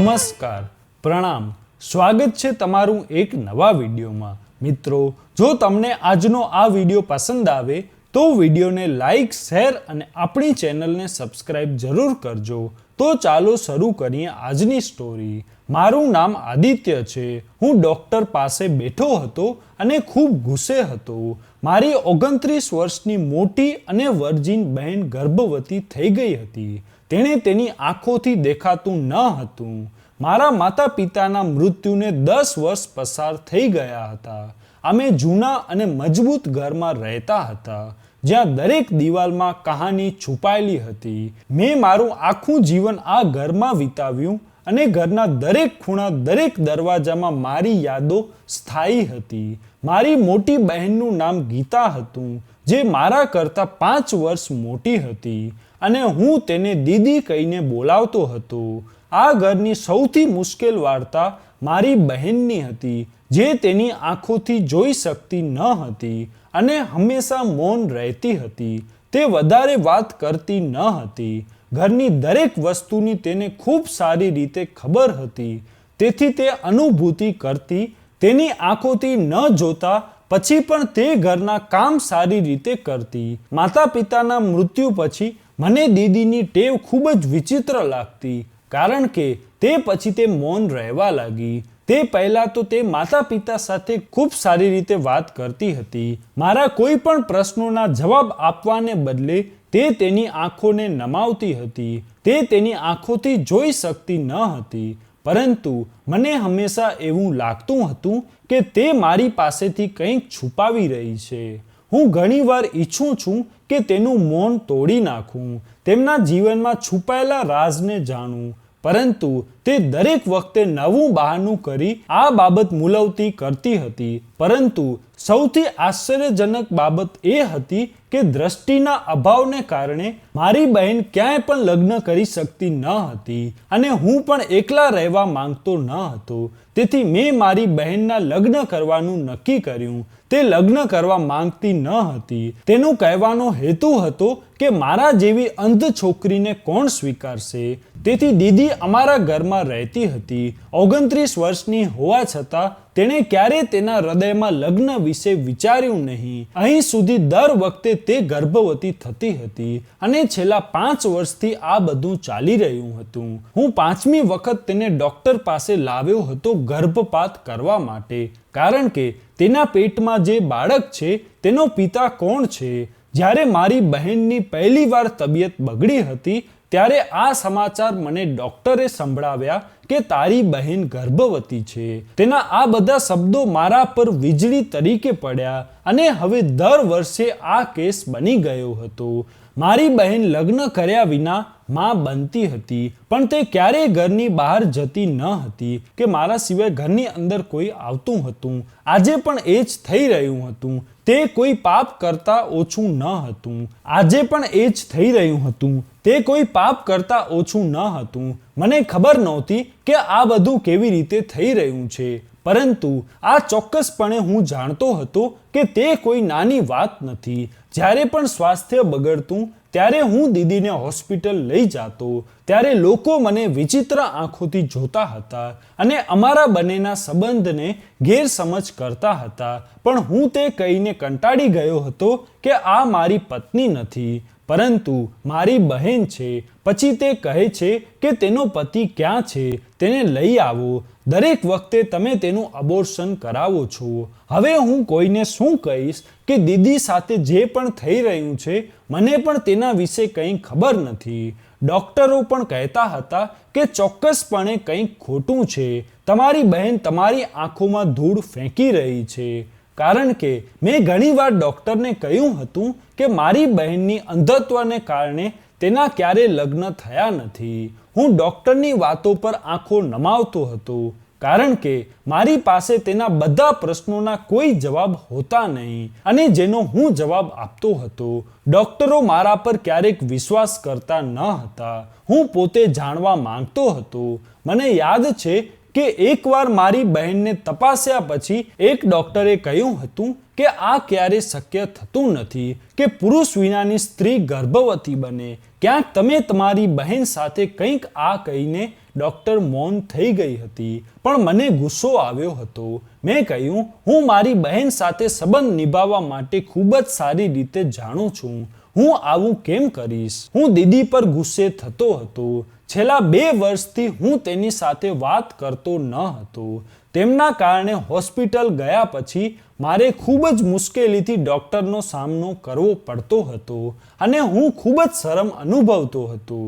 નમસ્કાર, પ્રણામ, સ્વાગત છે તમારું એક નવા વિડીયોમાં। મિત્રો, જો તમને આજનો આ વિડીયો પસંદ આવે તો વિડીયોને લાઈક, શેર અને આપણી ચેનલને સબસ્ક્રાઇબ જરૂર કરજો। તો ચાલો શરૂ કરીએ આજની સ્ટોરી। મારું નામ આદિત્ય છે। હું ડૉક્ટર પાસે બેઠો હતો અને ખૂબ ગુસ્સે હતો। મારી 29 વર્ષની મોટી અને વર્જિન બહેન ગર્ભવતી થઈ ગઈ હતી। તેણે તેની આંખોથી દેખાતું ન હતું। મારા માતા પિતાના મૃત્યુને 10 વર્ષ પસાર થઈ ગયા હતા। અમે જૂના અને મજબૂત ઘરમાં રહેતા હતા, જ્યાં દરેક દિવાલમાં કહાની છુપાયેલી હતી। મેં મારું આખું જીવન આ ઘરમાં વિતાવ્યું અને ઘરના દરેક ખૂણા, દરેક દરવાજામાં મારી યાદો સ્થાયી હતી। મારી મોટી બહેનનું નામ ગીતા હતું, જે મારા કરતાં 5 વર્ષ મોટી હતી અને હું તેને દીદી કહીને બોલાવતો હતો। આ ઘરની સૌથી મુશ્કેલ વાર્તા મારી બહેનની હતી, જે તેની આંખોથી જોઈ શકતી ન હતી અને હંમેશા મૌન રહેતી હતી। તે વધારે વાત કરતી ન હતી। ઘરની દરેક વસ્તુની તેને ખૂબ સારી રીતે ખબર હતી, તેથી તે અનુભૂતિ કરતી। તેની આંખોથી ન જોતા પછી પણ તે ઘરના કામ સારી રીતે કરતી। માતા પિતાના મૃત્યુ પછી મને દીદીની ટેવ ખૂબ જ વિચિત્ર લાગતી, કારણ કે તે પછી તે મૌન રહેવા લાગી। તે પહેલાં તો તે માતા પિતા સાથે ખૂબ સારી રીતે વાત કરતી હતી। મારા કોઈ પણ પ્રશ્નોના જવાબ આપવાને બદલે તે તેની આંખોને નમાવતી હતી। તે તેની આંખોથી જોઈ શકતી ન હતી, પરંતુ મને હંમેશા એવું લાગતું હતું કે તે મારી પાસેથી કંઈક છુપાવી રહી છે। હું ઘણીવાર ઈચ્છું છું કે તેનું મૌન તોડી નાખું, તેમના જીવનમાં છુપાયેલા રાજને જાણું, પરંતુ તે દરેક વખતે નવું બહાનું કરી આ બાબત મુલતવી કરતી હતી। પરંતુ સૌથી આશ્ચર્યજનક બાબત એ હતી કે દ્રષ્ટિના અભાવને કારણે મારી બહેન ક્યાંય પણ લગ્ન કરી શકતી ન હતી અને હું પણ એકલા રહેવા માંગતો ન હતો। તેથી મેં મારી બહેનના લગ્ન કરવાનું નક્કી કર્યું। તે લગ્ન કરવા માંગતી ન હતી। તેનો કહેવાનો હેતુ હતો કે મારા જેવી અંધ છોકરીને કોણ સ્વીકારશે। તેથી દીદી અમારા ઘરમાં રહેતી હતી। 29 વર્ષની હોવા છતાં તેણે ક્યારેય તેના હૃદયમાં લગ્ન વિશે વિચાર્યું નહીં। અહીં સુધી દર વખતે તે ગર્ભવતી થતી હતી અને છેલ્લા 5 વર્ષથી આ બધું ચાલી રહ્યું હતું। હું 5મી વખત તેને ડૉક્ટર પાસે લાવ્યો હતો ગર્ભપાત કરવા માટે, કારણ કે તેના પેટમાં જે બાળક છે તેનો પિતા કોણ છે। જ્યારે મારી બહેનની પહેલીવાર તબિયત બગડી હતી, ત્યારે આ સમાચાર મને ડૉક્ટરે સંભળાવ્યા કે તારી બહેન ગર્ભવતી છે। તેના આ બધા શબ્દો મારા પર વીજળી તરીકે પડ્યા અને હવે દર વર્ષે આ કેસ બની ગયો હતો। મારી બહેન લગ્ન કર્યા વિના માં બનતી હતી, પણ તે ક્યારેય ઘરની બહાર જતી ન હતી કે મારા સિવાય ઘરની અંદર કોઈ આવતું હતું। આજે પણ એ જ થઈ રહ્યું હતું। તે કોઈ પાપ કરતા ઓછું ન હતું। આજે પણ એ જ થઈ રહ્યું હતું। તે કોઈ પાપ કરતા ઓછું ન હતું। મને ખબર નહોતી કે આ બધું કેવી રીતે થઈ રહ્યું છે, પરંતુ આ ચોક્કસપણે હું જાણતો હતો કે તે કોઈ નાની વાત નથી। જ્યારે પણ સ્વાસ્થ્ય બગડતું, ત્યારે હું દીદીને હોસ્પિટલ લઈ જતો, ત્યારે લોકો મને વિચિત્ર આંખોથી જોતા હતા અને અમારા બંનેના સંબંધને ગેરસમજ કરતા હતા। પણ હું તે કહીને કંટાળી ગયો હતો કે આ મારી પત્ની નથી, પરંતુ મારી બહેન છે। પછી તે કહે છે કે તેનો પતિ ક્યાં છે, તેને લઈ આવો। દરેક વખતે તમે તેનું અબોર્શન કરાવો છો। હવે હું કોઈને શું કહીશ કે દીદી સાથે જે પણ થઈ રહ્યું છે, મને પણ તેના વિશે કંઈ ખબર નથી। ડૉક્ટરો પણ કહેતા હતા કે ચોક્કસપણે કંઈક ખોટું છે। તમારી બહેન તમારી આંખોમાં ધૂળ ફેંકી રહી છે, કારણ કે મેં ઘણીવાર ડૉક્ટરને કહ્યું હતું કે મારી બહેનની અંધત્વને કારણે તેના ક્યારેય લગ્ન થયા નથી। હું ડૉક્ટરની વાતો પર આંખો નમાવતો હતો, કારણ કે મારી પાસે તેના બધા પ્રશ્નોના કોઈ જવાબ હોતા નહીં અને જેનો હું જવાબ આપતો હતો। ડૉક્ટરો મારા પર ક્યારેક વિશ્વાસ કરતા ન હતા। હું પોતે જાણવા માંગતો હતો। મને યાદ છે કે એકવાર મારી બહેનને તપાસ્યા પછી એક ડૉક્ટરે કહ્યું હતું કે આ ક્યારેય શક્ય થતું નથી કે પુરુષ વિનાની સ્ત્રી ગર્ભવતી બને। ક્યાંક તમે તમારી બહેન સાથે કંઈક આ કહીને ડૉક્ટર મૌન થઈ ગઈ હતી, પણ મને ગુસ્સો આવ્યો હતો. મેં કહ્યું, હું મારી બહેન સાથે સંબંધ નિભાવવા માટે ખૂબ જ સારી રીતે જાણું છું. હું આવું કેમ કરીશ? હું દીદી પર ગુસ્સે થતો હતો. છેલ્લા 2 વર્ષથી હું તેની સાથે વાત કરતો ન હતો. તેમના કારણે હોસ્પિટલ ગયા પછી મારે ખૂબ જ મુશ્કેલીથી ડૉક્ટરનો સામનો કરવો પડતો હતો અને હું ખૂબ જ શરમ અનુભવતો હતો.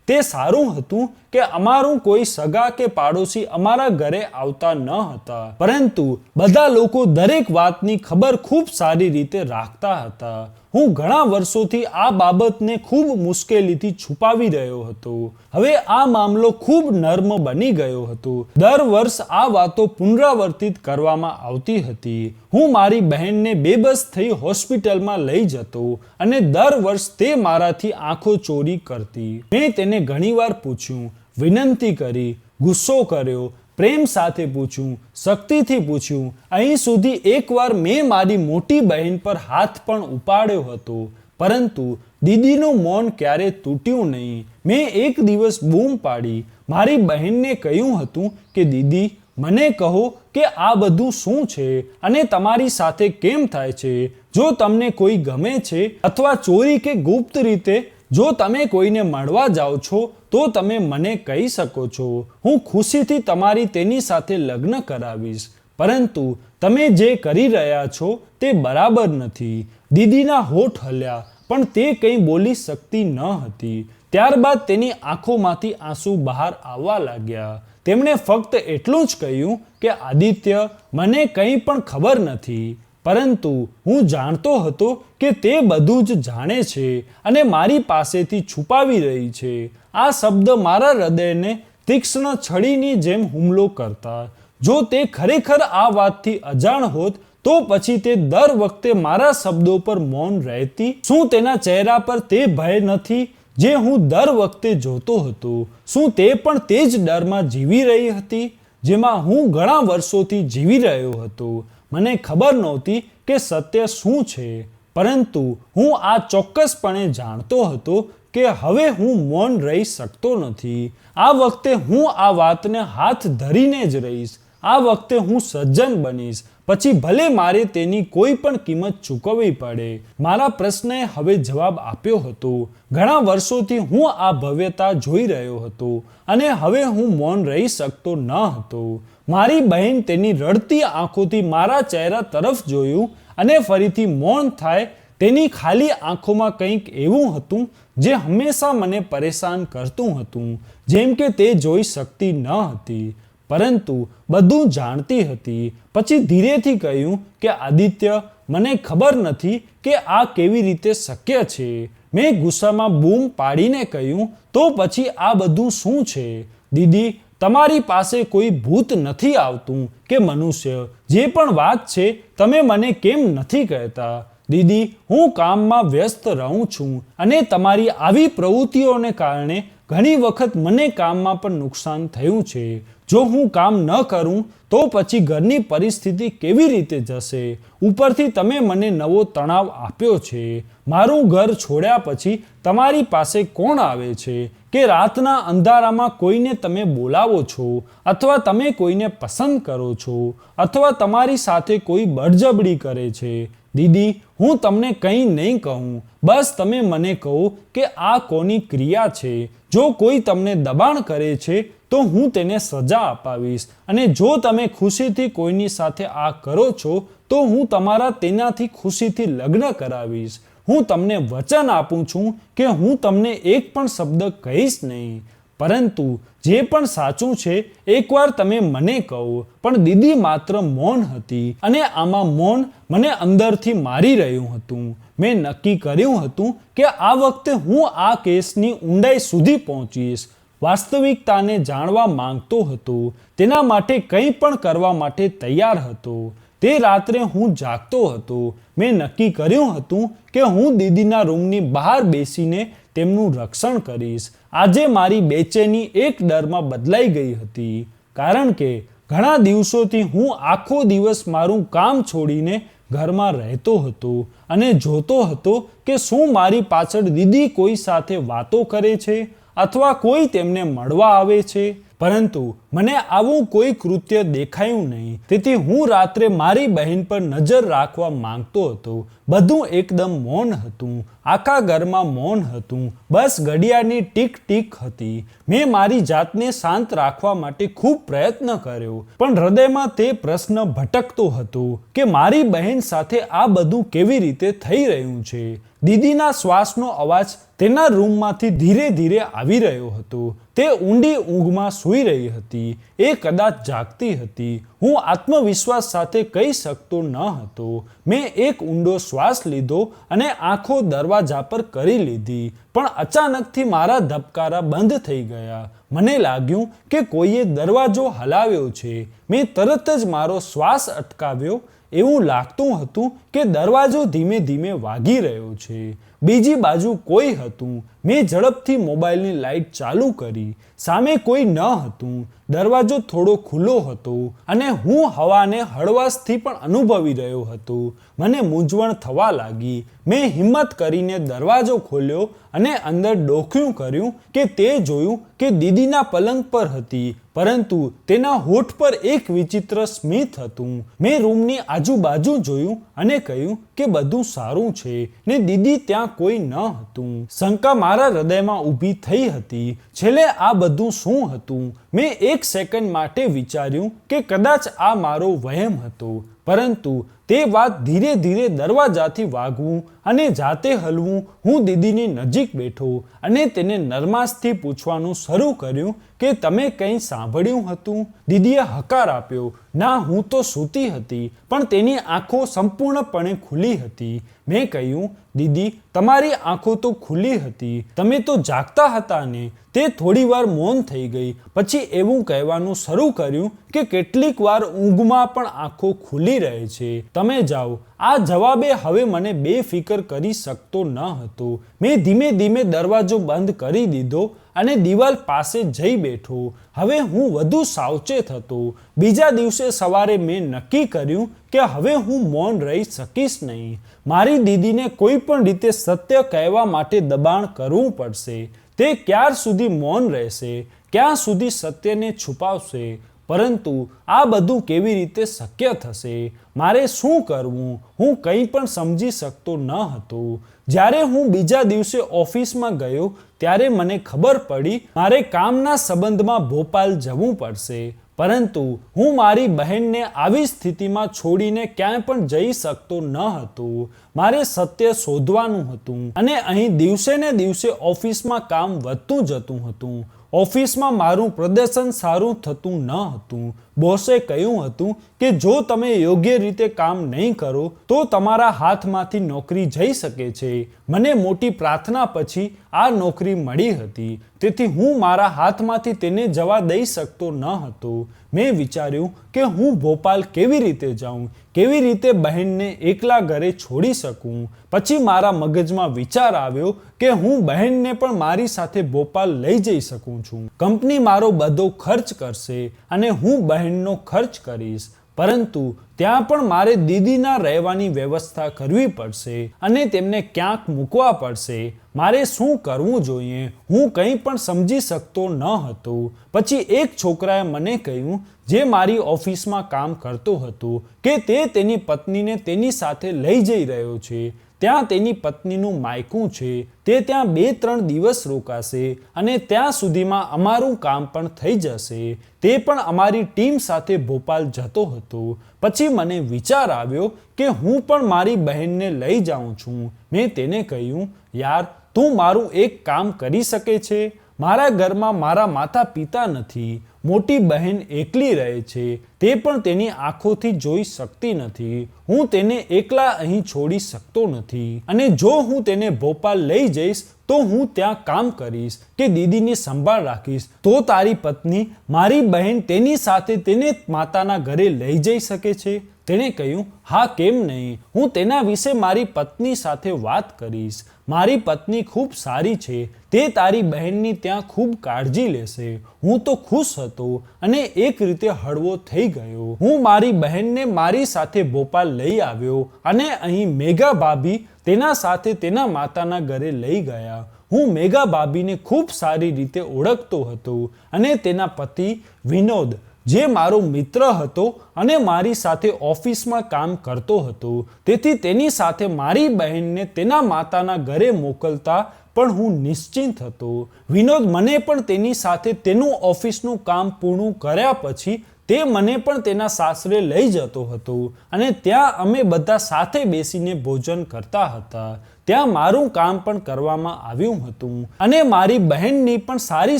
તે સારું હતું કે અમારું કોઈ સગા કે પાડોશી અમારા ઘરે આવતા ન હતા, પરંતુ બધા લોકો દરેક વાતની ખબર ખૂબ સારી રીતે રાખતા હતા. હું ઘણા વર્ષોથી આ બાબતને ખૂબ મુશ્કેલીથી છુપાવી રહ્યો હતો. હવે આ મામલો ખૂબ નર્મ બની ગયો હતો. દર વર્ષ આ વાતો પુનરાવર્તિત કરવામાં આવતી હતી. હું મારી બહેનને બેબસ થઈ હોસ્પિટલમાં લઈ જતો અને દર વર્ષ તે મારાથી આંખો ચોરી કરતી. મેં તેને ઘણીવાર પૂછ્યું, વિનંતી કરી, ગુસ્સો કર્યો, પ્રેમ સાથે પૂછ્યું, શક્તિથી પૂછ્યું. અહીં સુધી એકવાર મેં મારી મોટી બહેન પર હાથ પણ ઉપાડ્યો હતો, પરંતુ દીદીનું મૌન ક્યારે તૂટ્યું નહીં. મેં એક દિવસ બૂમ પાડી. મારી બહેનને કહ્યું હતું કે દીદી, મને કહો કે આ બધું શું છે અને તમારી સાથે કેમ થાય છે? જો તમને કોઈ ગમે છે અથવા ચોરી કે ગુપ્ત રીતે જો તમે કોઈને મળવા જાઓ છો તો તમે મને કહી શકો છો. હું ખુશીથી તમારી તેની સાથે લગ્ન કરાવીશ. પરંતુ તમે જે કરી રહ્યા છો તે બરાબર નથી. દીદીના હોઠ હલ્યા, પણ તે કંઈ બોલી શકતી ન હતી. ત્યારબાદ તેની આંખોમાંથી આંસુ બહાર આવવા લાગ્યા. તેમણે ફક્ત એટલું જ કહ્યું કે આદિત્ય, મને કંઈ પણ ખબર નથી, પરંતુ હું જાણતો હતો કે તે બધું જ જાણે છે અને મારી પાસેથી છુપાવી રહી છે. આ શબ્દ મારા હૃદયને તીક્ષ્ણ છડીની જેમ હુમલો કરતા. જો તે ખરેખર આ વાતથી અજાણ હોત તો પછી તે દર વખતે મારા શબ્દો પર મૌન રહેતી. શું તેના ચહેરા પર તે ભય નથી જે હું દર વખતે જોતો હતો? શું તે પણ તે જ ડરમાં જીવી રહી હતી જેમાં હું ઘણા વર્ષોથી જીવી રહ્યો હતો? મને ખબર નહોતી કે સત્ય શું છે, પરંતુ હું આ ચોક્કસપણે જાણતો હતો કે હવે હું મૌન રહી શકતો નથી. આ વખતે હું આ વાતને હાથ ધરીને જ રહીશ. આ વખતે હું સજ્જન બનીશ, પછી ભલે મારે તેની કોઈ પણ કિંમત ચૂકવવી પડે. મારા પ્રશ્નએ હવે જવાબ આપ્યો હતો. ઘણા વર્ષોથી હું આ ભવ્યતા જોઈ રહ્યો હતો અને હવે હું મૌન રહી શકતો ન હતો. મારી બહેન તેની રડતી આંખોથી મારા ચહેરા તરફ જોયું અને ફરીથી મૌન થાય. તેની ખાલી આંખોમાં કંઈક એવું હતું જે હંમેશા મને પરેશાન કરતું હતું, જેમ કે તે જોઈ શકતી ન હતી, પરંતુ બધું જાણતી હતી. પછી ધીરેથી કહ્યું કે આદિત્ય, મને ખબર નથી કે આ કેવી રીતે શક્ય છે. મેં ગુસ્સામાં બૂમ પાડીને કહ્યું, તો પછી આ બધું શું છે? દીદી, તમારી પાસે કોઈ ભૂત નથી આવતું કે મનુષ્ય? જે પણ વાત છે તમે મને કેમ નથી કહેતા? દીદી, હું કામમાં વ્યસ્ત રહું છું અને તમારી આવી પ્રવૃત્તિઓને કારણે ઘણી વખત મને કામમાં પણ નુકસાન થયું છે. જો હું કામ ન કરું તો પછી ઘરની પરિસ્થિતિ કેવી રીતે જશે? ઉપરથી તમે મને નવો તણાવ આપ્યો છે. મારું ઘર છોડ્યા પછી તમારી પાસે કોણ આવે છે કે રાતના અંધારામાં કોઈને તમે બોલાવો છો, અથવા તમે કોઈને પસંદ કરો છો, અથવા તમારી સાથે કોઈ બળજબરી કરે છે? દીદી, હું તમને કંઈ નહીં કહું. બસ તમે મને કહો કે આ કોની ક્રિયા છે. જો કોઈ તમને દબાણ કરે છે તો હું તેને સજા અપાવીશ, અને જો તમે ખુશીથી કોઈની સાથે આ કરો છો તો હું તમારા તેનાથી ખુશીથી લગ્ન કરાવીશ. હું તમને વચન આપું છું કે હું તમને એક પણ શબ્દ કહીશ નહીં. પરંતુ જે પણ સાચું છે એકવાર તમે મને કહો. પણ દીદી માત્ર મૌન હતી, અને આમાં મૌન મને અંદરથી મારી રહ્યું હતું. મેં નક્કી કર્યું હતું કે આ વખતે હું આ કેસની ઊંડાઈ સુધી પહોંચીશ. વાસ્તવિકતાને જાણવા માંગતો હતો, તેના માટે કંઈ પણ કરવા માટે તૈયાર હતો. તે રાત્રે હું જાગતો હતો. મેં નક્કી કર્યું હતું કે હું દીદીના રૂમની બહાર બેસીને તેમનું રક્ષણ કરીશ. આજે મારી બેચેની એક ડરમાં બદલાઈ ગઈ હતી, કારણ કે ઘણા દિવસોથી હું આખો દિવસ મારું કામ છોડીને ઘરમાં રહેતો હતો અને જોતો હતો કે શું મારી પાછળ દીદી કોઈ સાથે વાતો કરે છે અથવા કોઈ તેમને મળવા આવે છે. પરંતુ મને આવું કોઈ કૃત્ય દેખાયું નહીં. તેથી હું રાત્રે મારી બહેન પર નજર રાખવા માંગતો હતો. બધું એકદમ મૌન હતું. આખા ઘરમાં મૌન હતું. બસ ઘડિયાળની ટીક ટીક હતી. મેં મારી જાતને શાંત રાખવા માટે ખૂબ પ્રયત્ન કર્યો, પણ હૃદયમાં તે પ્રશ્ન ભટકતો હતો કે મારી બહેન સાથે આ બધું કેવી રીતે થઈ રહ્યું છે. દીદીના શ્વાસનો અવાજ તેના રૂમમાંથી ધીરે ધીરે આવી રહ્યો હતો. તે ઊંડી ઊંઘમાં સૂઈ રહી હતી. એ કદાચ જાગતી હતી. હું આત્મવિશ્વાસ સાથે કહી શકતો ન હતો. મેં એક ઊંડો શ્વાસ લીધો અને આંખો દરવાજા પર કરી લીધી. પણ અચાનકથી મારા ધબકારા બંધ થઈ ગયા. મને લાગ્યું કે કોઈએ દરવાજો હલાવ્યો છે. મેં તરત જ મારો શ્વાસ અટકાવ્યો. એવું લાગતું હતું કે દરવાજો ધીમે ધીમે વાગી રહ્યો છે. બીજી બાજુ કોઈ હતું. મેં ઝડપથી મોબાઈલની લાઇટ ચાલુ કરી. સામે કોઈ ન હતું. દરવાજો થોડો ખુલ્લો હતો અને હું હવાને હળવાશથી પણ અનુભવી રહ્યો હતો. મને મૂંઝવણ થવા લાગી. મેં હિંમત કરીને દરવાજો ખોલ્યો અને અંદર ડોક્યું કર્યું કે તે જોયું કે દીદીના પલંગ પર હતી, પરંતુ તેના હોઠ પર એક વિચિત્ર સ્મિત હતું. મેં રૂમની આજુબાજુ જોયું અને કહ્યું કે બધું સારું છે ને દીદી ત્યાં કોઈ ન હતું. શંકા મારા હૃદયમાં ઊભી થઈ હતી. છેલ્લે આ બધું શું હતું? મેં એક સેકન્ડ માટે વિચાર્યું કે કદાચ આ મારો વહેમ હતો, પરંતુ તે વાત ધીરે ધીરે દરવાજાથી વાગવું અને જાતે હલવું. હું દીદીની નજીક બેઠો અને તેને નરમાશથી પૂછવાનું શરૂ કર્યું કે તમે કંઈ સાંભળ્યું હતું? દીદીએ હકાર આપ્યો. ના, હું તો સૂતી હતી, પણ તેની આંખો સંપૂર્ણપણે ખુલ્લી હતી. મેં કહ્યું, દીદી, તમારી આંખો તો ખુલ્લી હતી, તમે તો જાગતા હતા ને? તે થોડીવાર મૌન થઈ ગઈ. પછી એવું કહેવાનું શરૂ કર્યું કે કેટલીક વાર ઊંઘમાં પણ આંખો ખુલ્લી રહે છે. તમે જાઓ. આ જવાબે હવે મને બેફિકર કરી શકતો ન હતો. મેં ધીમે ધીમે દરવાજો બંધ કરી દીધો અને દિવાલ પાસે જઈ બેઠો. હવે હું વધુ સાવચેત હતો. બીજા દિવસે સવારે મેં નક્કી કર્યું કે હવે હું મૌન રહી શકીશ નહીં. મારી દીદીને કોઈ પણ રીતે સત્ય કહેવા માટે દબાણ કરવું પડશે. તે ક્યાર સુધી મૌન રહેશે? ક્યાં સુધી સત્યને છુપાવશે? પરંતુ આ બધું કેવી રીતે શક્ય થશે? મારે શું કરવું? હું કંઈ પણ સમજી શકતો ન હતો. જ્યારે હું બીજા દિવસે ઓફિસમાં ગયો ત્યારે મને ખબર પડી મારે કામના સંબંધમાં ભોપાલ જવું પડશે. પરંતુ હું મારી બહેનને આવી સ્થિતિમાં છોડીને ક્યાંય પણ જઈ શકતો ન હતો. મારે સત્ય શોધવાનું હતું અને અહીં દિવસે ને દિવસે ઓફિસમાં કામ વધતું જતું હતું. ઓફિસમાં મારું પ્રદર્શન સારું થતું ન હતું. બોસે કહ્યું હતું કે જો તમે યોગ્ય રીતે કામ નહીં કરો તો તમારા હાથમાંથી નોકરી જઈ શકે છે. મને મોટી પ્રાર્થના પછી આ નોકરી મળી હતી, તેથી હું મારા હાથમાંથી તેને જવા દઈ શકતો ન હતો. મેં વિચાર્યું કે હું ભોપાલ કેવી રીતે જાઉં, કેવી રીતે બહેનને એકલા ઘરે છોડી શકું. પછી મારા મગજમાં વિચાર આવ્યો કે હું બહેનને પણ મારી સાથે ભોપાલ લઈ જઈ શકું છું. કંપની મારો બધો ખર્ચ કરશે અને હું બહેનનો ખર્ચ કરીશ. પરંતુ ત્યાં પણ મારે દીદીના રહેવાની વ્યવસ્થા કરવી પડશે અને તેમને ક્યાંક મૂકવા પડશે. મારે શું કરવું જોઈએ? હું કંઈ પણ સમજી શકતો ન હતો. પછી એક છોકરાએ મને કહ્યું, જે મારી ઓફિસમાં કામ કરતો હતો, કે તે તેની પત્નીને તેની સાથે લઈ જઈ રહ્યો છે. ત્યાં તેની પત્નીનું માયકું છે. તે ત્યાં 2-3 દિવસ રોકાશે અને ત્યાં સુધીમાં અમારું કામ પણ થઈ જશે. તે પણ અમારી ટીમ સાથે ભોપાલ જતો હતો. પછી મને વિચાર આવ્યો કે હું પણ મારી બહેનને લઈ જાઉં છું. મેં તેને કહ્યું, યાર, તું મારું એક કામ કરી શકે છે? મારા ઘરમાં મારા માતા પિતા નથી. મોટી બહેન એકલી રહે છે. તે પણ તેની આંખોથી જોઈ શકતી નથી. હું તેને એકલા અહીં છોડી શકતો નથી. અને જો હું તેને ભોપાલ લઈ જઈશ તો હું ત્યાં કામ કરીશ કે દીદીની સંભાળ રાખીશ, તો તારી પત્ની, મારી બહેન તેની સાથે તેને માતાના ઘરે લઈ જઈ શકે છે. તેણે કહ્યું, હા કેમ નહીં, હું તેના વિશે મારી પત્ની સાથે વાત કરીશ. મારી પત્ની ખૂબ સારી છે, તે તારી બહેનની ત્યાં ખૂબ કાળજી લેશે. હું તો ખુશ હતો અને એક રીતે હળવો થઈ ગયો. હું મારી બહેનને મારી સાથે ભોપાલ લઈ આવ્યો અને અહીં મેઘા ભાભી તેના સાથે તેના માતાના ઘરે લઈ ગયા. હું મેઘા ભાભીને ખૂબ સારી રીતે ઓળખતો હતો અને તેના પતિ વિનોદ, જે મારો મિત્ર હતો અને મારી સાથે ઓફિસમાં કામ કરતો હતો, તેથી તેની સાથે મારી બહેનને તેના માતાના ઘરે મોકલતા પણ હું નિશ્ચિંત હતો. વિનોદ મને પણ તેની સાથે તેનું ઓફિસનું કામ પૂર્ણ કર્યા પછી તે મને પણ તેના સાસરે લઈ જતો હતો અને ત્યાં અમે બધા સાથે બેસીને ભોજન કરતા હતા. ત્યાં મારું કામ પણ કરવામાં આવ્યું હતું અને મારી બહેનની પણ સારી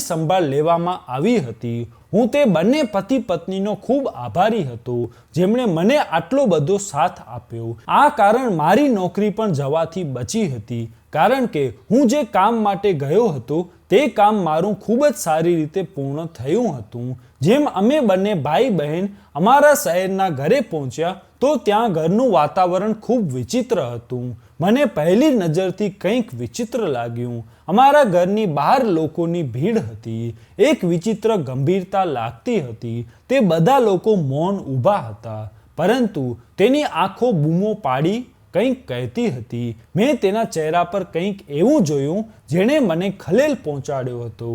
સંભાળ લેવામાં આવી હતી. હું તે બંને પતિ પત્નીનો ખૂબ આભારી હતો જેમણે મને આટલો બધો સાથ આપ્યો. આ કારણ મારી નોકરી પણ જવાથી બચી હતી, કારણ કે હું જે કામ માટે ગયો હતો તે કામ મારું ખૂબ જ સારી રીતે પૂર્ણ થયું હતું. જેમ અમે બંને ભાઈ બહેન અમારા શહેરના ઘરે પહોંચ્યા તો ત્યાં ઘરનું વાતાવરણ ખૂબ વિચિત્ર હતું. મને પહેલી નજરથી કંઈક વિચિત્ર લાગ્યું. અમારા ઘરની બહાર લોકોની ભીડ હતી. એક વિચિત્ર ગંભીરતા લાગતી હતી. તે બધા લોકો મૌન ઊભા હતા, પરંતુ તેની આંખો બૂમો પાડી કંઈક કહેતી હતી. મેં તેના ચહેરા પર કંઈક એવું જોયું જેણે મને ખલેલ પહોંચાડ્યો હતો.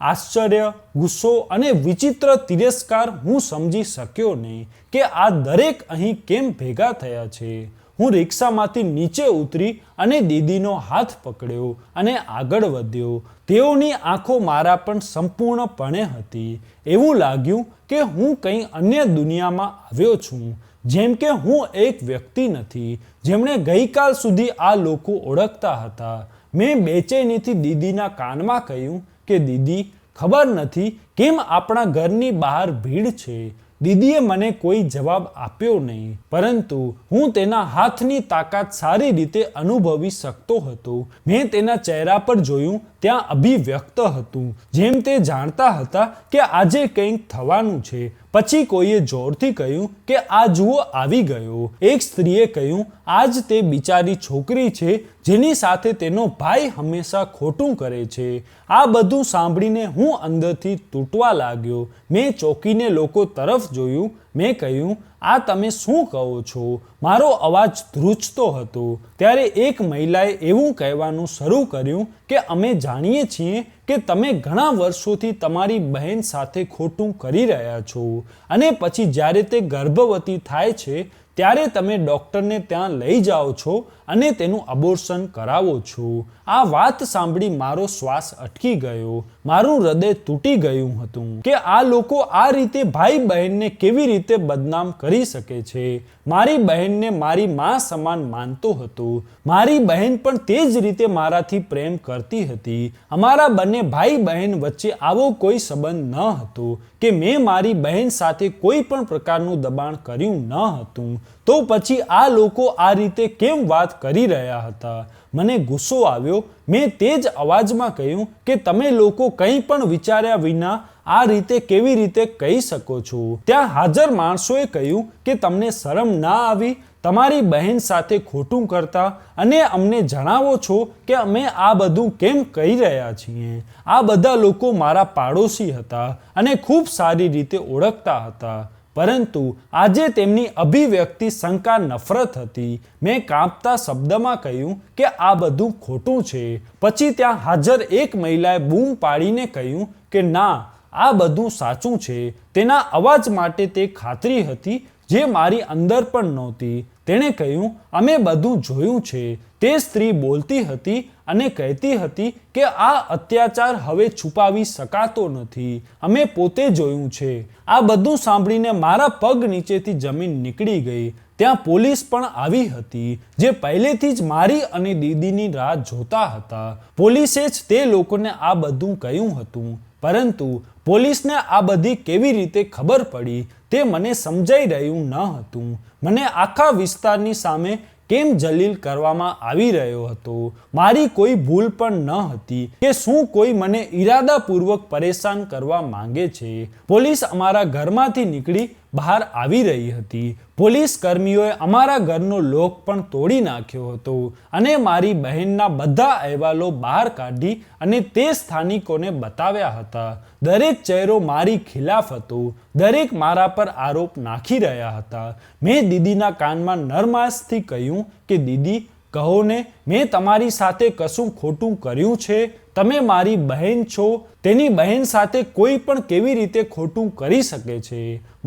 આશ્ચર્ય, ગુસ્સો અને વિચિત્ર તિરસ્કાર. હું સમજી શક્યો નહીં કે આ દરેક અહીં કેમ ભેગા થયા છે. હું રિક્ષામાંથી નીચે ઉતરી અને દીદીનો હાથ પકડ્યો અને આગળ વધ્યો. તેઓની આંખો મારા પણ સંપૂર્ણપણે હતી. એવું લાગ્યું કે હું કંઈ અન્ય દુનિયામાં આવ્યો છું, જેમ કે હું એક વ્યક્તિ નથી જેમણે ગઈકાલ સુધી આ લોકો ઓળખતા હતા. મેં બેચેનીથી દીદીના કાનમાં કહ્યું કે દીદી, ખબર નથી કેમ આપણા ઘરની બહાર ભીડ છે. દીદીએ મને કોઈ જવાબ આપ્યો નહીં, પરંતુ હું તેના હાથની તાકાત સારી રીતે અનુભવી શકતો હતો. મેં તેના ચહેરા પર જોયું, ત્યાં અભિવ્યક્ત હતું, જેમ તે જાણતા હતા કે આજે કંઈક થવાનું છે. પછી કોઈએ જોરથી કહ્યું કે આ જુઓ, આવી ગયો. એક સ્ત્રીએ કહ્યું, આજ તે બિચારી છોકરી છે જેની સાથે તેનો ભાઈ હંમેશા ખોટું કરે છે. આ બધું સાંભળીને હું અંદરથી તૂટવા લાગ્યો. મેં ચોંકીને લોકો તરફ જોયું. મેં કહ્યું, આ તમે શું કહો છો? મારો અવાજ ધ્રુજતો હતો. ત્યારે એક મહિલાએ એવું કહેવાનું શરૂ કર્યું કે અમે જાણીએ છીએ કે તમે ઘણા વર્ષોથી તમારી બહેન સાથે ખોટું કરી રહ્યા છો અને પછી જ્યારે તે ગર્ભવતી થાય છે ત્યારે તમે ડૉક્ટરને ત્યાં લઈ જાઓ છો અને તેનું અબોર્શન કરાવો છો. આ વાત સાંભળી મારો શ્વાસ અટકી ગયો. મારું હૃદય તૂટી ગયું હતું કે આ લોકો આ રીતે ભાઈ બહેનને કેવી રીતે બદનામ કરી શકે છે. મારી બહેનને મારી મા સમાન માનતો હતો. મારી બહેન પણ તે જ રીતે મારાથી પ્રેમ કરતી હતી. અમારા બંને ભાઈ બહેન વચ્ચે આવો કોઈ સંબંધ ન હતો કે મેં મારી બહેન સાથે કોઈ પણ પ્રકારનું દબાણ કર્યું ન હતું. તો પછી આ લોકો આ રીતે કેમ વાત કરી રહ્યા હતા? મને ગુસ્સો આવ્યો. મેં તે જ અવાજમાં કહ્યું કે તમે લોકો કંઈ પણ વિચાર્યા વિના આ રીતે કેવી રીતે કહી શકો છો? ત્યાં હાજર માણસોએ કહ્યું કે તમને શરમ ના આવી તમારી બહેન સાથે ખોટું કરતા અને અમને જણાવો છો કે અમે આ બધું કેમ કહી રહ્યા છીએ? આ બધા લોકો મારા પાડોશી હતા અને ખૂબ સારી રીતે ઓળખતા હતા, પરંતુ આજે તેમની અભિવ્યક્તિ શંકા નફરત હતી. મેં કાંપતા શબ્દમાં કહ્યું કે આ બધું ખોટું છે. પછી ત્યાં હાજર એક મહિલાએ બૂમ પાડીને કહ્યું કે ના, આ બધું સાચું છે. તેના અવાજ માટે તે ખાતરી હતી જે મારી અંદર પણ નહોતી. તેણે કહ્યું, અમે બધું જોયું છે. તે સ્ત્રી બોલતી હતી અને કહેતી હતી કે આ અત્યાચાર હવે છુપાવી શકાતો નથી. અમે પોતે જોયું છે. આ બધું સાંભળીને મારા પગ નીચેથી જમીન નીકળી ગઈ. ત્યાં પોલીસ પણ આવી હતી, જે પહેલેથી જ મારી અને દીદીની રાહ જોતા હતા. પોલીસે જ તે લોકોને આ બધું કહ્યું હતું, પરંતુ પોલીસને આ બધી કેવી રીતે ખબર પડી તે મને સમજાઈ રહ્યું ન હતું. મને આખા વિસ્તારની સામે કેમ જલીલ કરવામાં આવી રહ્યો હતો? મારી કોઈ ભૂલ પણ ન હતી કે શું કોઈ મને ઈરાદાપૂર્વક પરેશાન કરવા માંગે છે? પોલીસ અમારા ઘરમાંથી નીકળી બહાર આવી રહી હતી. પોલીસ કર્મીઓએ અમારા ઘરનો લોક પણ તોડી નાખ્યો હતો અને મારી બહેનના બધા અહેવાલો બહાર કાઢી અને તે સ્થાનિકોને બતાવ્યા હતા. દરેક ચહેરો મારી ખિલાફ હતો. દરેક મારા પર આરોપ નાખી રહ્યા હતા. મેં દીદીના કાનમાં નરમાશથી કહ્યું કે દીદી, કહો ને, મેં તમારી સાથે કશું ખોટું કર્યું છે? તમે મારી બહેન છો. તેની બહેન સાથે કોઈ પણ કેવી રીતે ખોટું કરી શકે છે?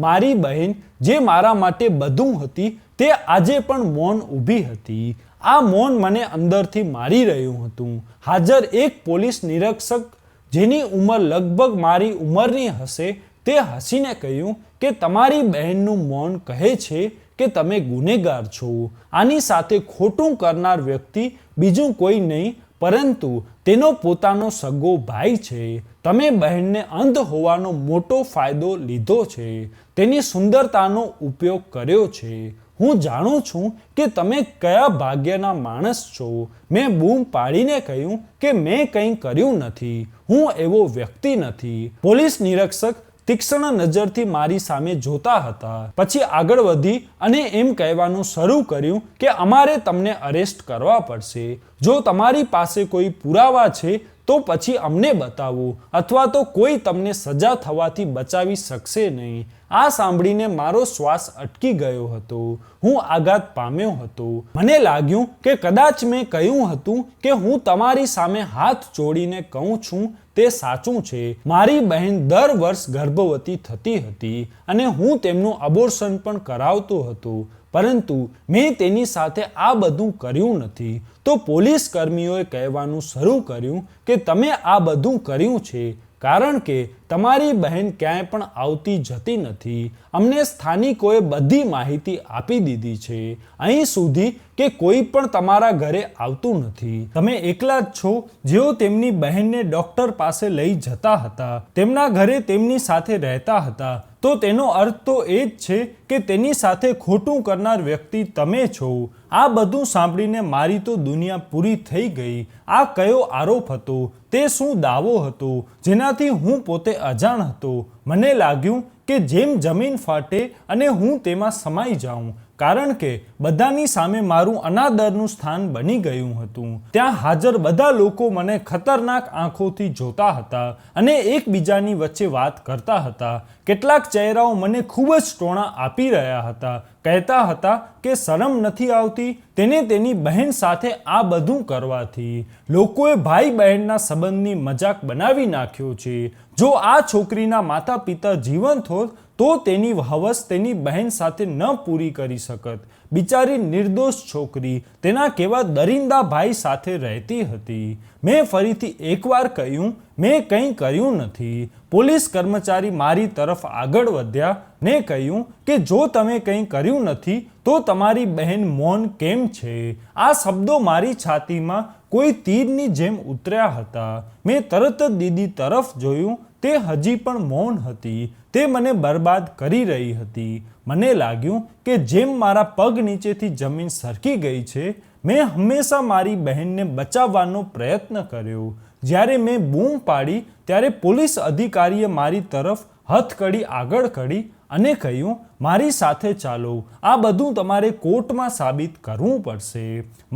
મારી બહેન, જે મારા માટે બધું હતી, તે આજે પણ મૌન ઊભી હતી. આ મૌન મને અંદરથી મારી રહ્યું હતું. હાજર એક પોલીસ નિરીક્ષક, જેની ઉંમર લગભગ મારી ઉંમરની હશે, તે હસીને કહ્યું કે તમારી બહેનનું મૌન કહે છે કે તમે ગુનેગાર છો. આની સાથે ખોટું કરનાર વ્યક્તિ બીજું કોઈ નહીં પરંતુ તેનો પોતાનો સગો ભાઈ છે. તમે બહેનને અંધ હોવાનો મોટો ફાયદો લીધો છે. તેની સુંદરતાનો ઉપયોગ કર્યો છે. હું જાણું છું કે તમે કયા ભાગ્યના માણસ છો. મેં બૂમ પાડીને કહ્યું કે મેં કંઈ કર્યું નથી. હું એવો વ્યક્તિ નથી. પોલીસ નિરીક્ષક તીક્ષ્ણ નજરથી મારી સામે જોતા હતા. પછી આગળ વધી અને એમ કહેવાનું શરૂ કર્યું કે અમારે તમને અરેસ્ટ કરવા પડશે. જો તમારી પાસે કોઈ પુરાવા છે તો પછી અમને બતાવો, અથવા તો કોઈ તમને સજા થવાથી બચાવી શકશે નહીં. આ સાંભળીને મારો શ્વાસ અટકી ગયો હતો. હું આઘાત પામ્યો હતો. મને લાગ્યું કે કદાચ મેં કહ્યું હતું કે હું તમારી સામે હાથ જોડીને કહું છું તે સાચું છે. મારી બહેન દર વર્ષ ગર્ભવતી થતી હતી અને હું તેમનું અબોર્શન પણ કરાવતો હતો, પરંતુ મેં તેની સાથે આ બધું કર્યું નથી. તો પોલીસ કર્મીઓએ કહેવાનું શરૂ કર્યું કે તમે આ બધું કર્યું છે કારણ કે તમારી બહેન ક્યાંય પણ આવતી જતી નથી. અમને સ્થાનિકોએ બધી માહિતી આપી દીધી છે, અહીં સુધી કે કોઈ પણ તમારા ઘરે આવતું નથી. તમે એકલા જ છો જેઓ તેમની બહેનને ડૉક્ટર પાસે લઈ જતા હતા, તેમના ઘરે તેમની સાથે રહેતા હતા. તો તેનો અર્થ તો એ જ છે કે તેની સાથે ખોટું કરનાર વ્યક્તિ તમે છો. આ બધું સાંભળીને મારી તો દુનિયા પૂરી થઈ ગઈ. આ કયો આરોપ હતો? તે શું દાવો હતો જેનાથી હું પોતે અજાણ હતો? મને લાગ્યું કે જેમ જમીન ફાટે અને હું તેમાં સમાઈ જાઉં, કારણ કે બધાની સામે મારું અનાદરનું સ્થાન બની ગયું હતું. ત્યાં હાજર બધા લોકો મને ખતરનાક આંખોથી જોતા હતા અને એકબીજાની વચ્ચે વાત કરતા હતા. કેટલાક ચહેરાઓ મને ખૂબ જ ટોણા આપી રહ્યા હતા, કહેતા હતા કે શરમ નથી આવતી તેને તેની બહેન સાથે આ બધું કરવાથી. લોકોએ ભાઈ બહેનના સંબંધની મજાક બનાવી નાખ્યો છે. જો આ છોકરીના માતા પિતા જીવંત હોત તો તેની હવસ તેની બહેન સાથે ન પૂરી કરી શકત. બિચારી નિર્દોષ છોકરી તેના કેવા દરિંદા ભાઈ સાથે રહેતી હતી. મેં ફરીથી એકવાર કહ્યું, મેં કંઈ કર્યું નથી. પોલીસ કર્મચારી મારી તરફ આગળ વધ્યા ને કહ્યું કે જો તમે કંઈ કર્યું નથી તો તમારી બહેન મૌન કેમ છે? આ શબ્દો મારી છાતીમાં કોઈ તીરની જેમ ઉતર્યા હતા. મેં તરત જ દીદી તરફ જોયું. તે હજી પણ મૌન હતી. તે મને બરબાદ કરી રહી હતી. મને લાગ્યું કે જેમ મારા પગ નીચેથી જમીન સરકી ગઈ છે. મેં હંમેશા મારી બહેનને બચાવવાનો પ્રયત્ન કર્યો. જ્યારે મેં બૂમ પાડી ત્યારે પોલીસ અધિકારીએ મારી તરફ હથકડી આગળ કરી અને કહ્યું, મારી સાથે ચાલો, આ બધું તમારે કોર્ટમાં સાબિત કરવું પડશે.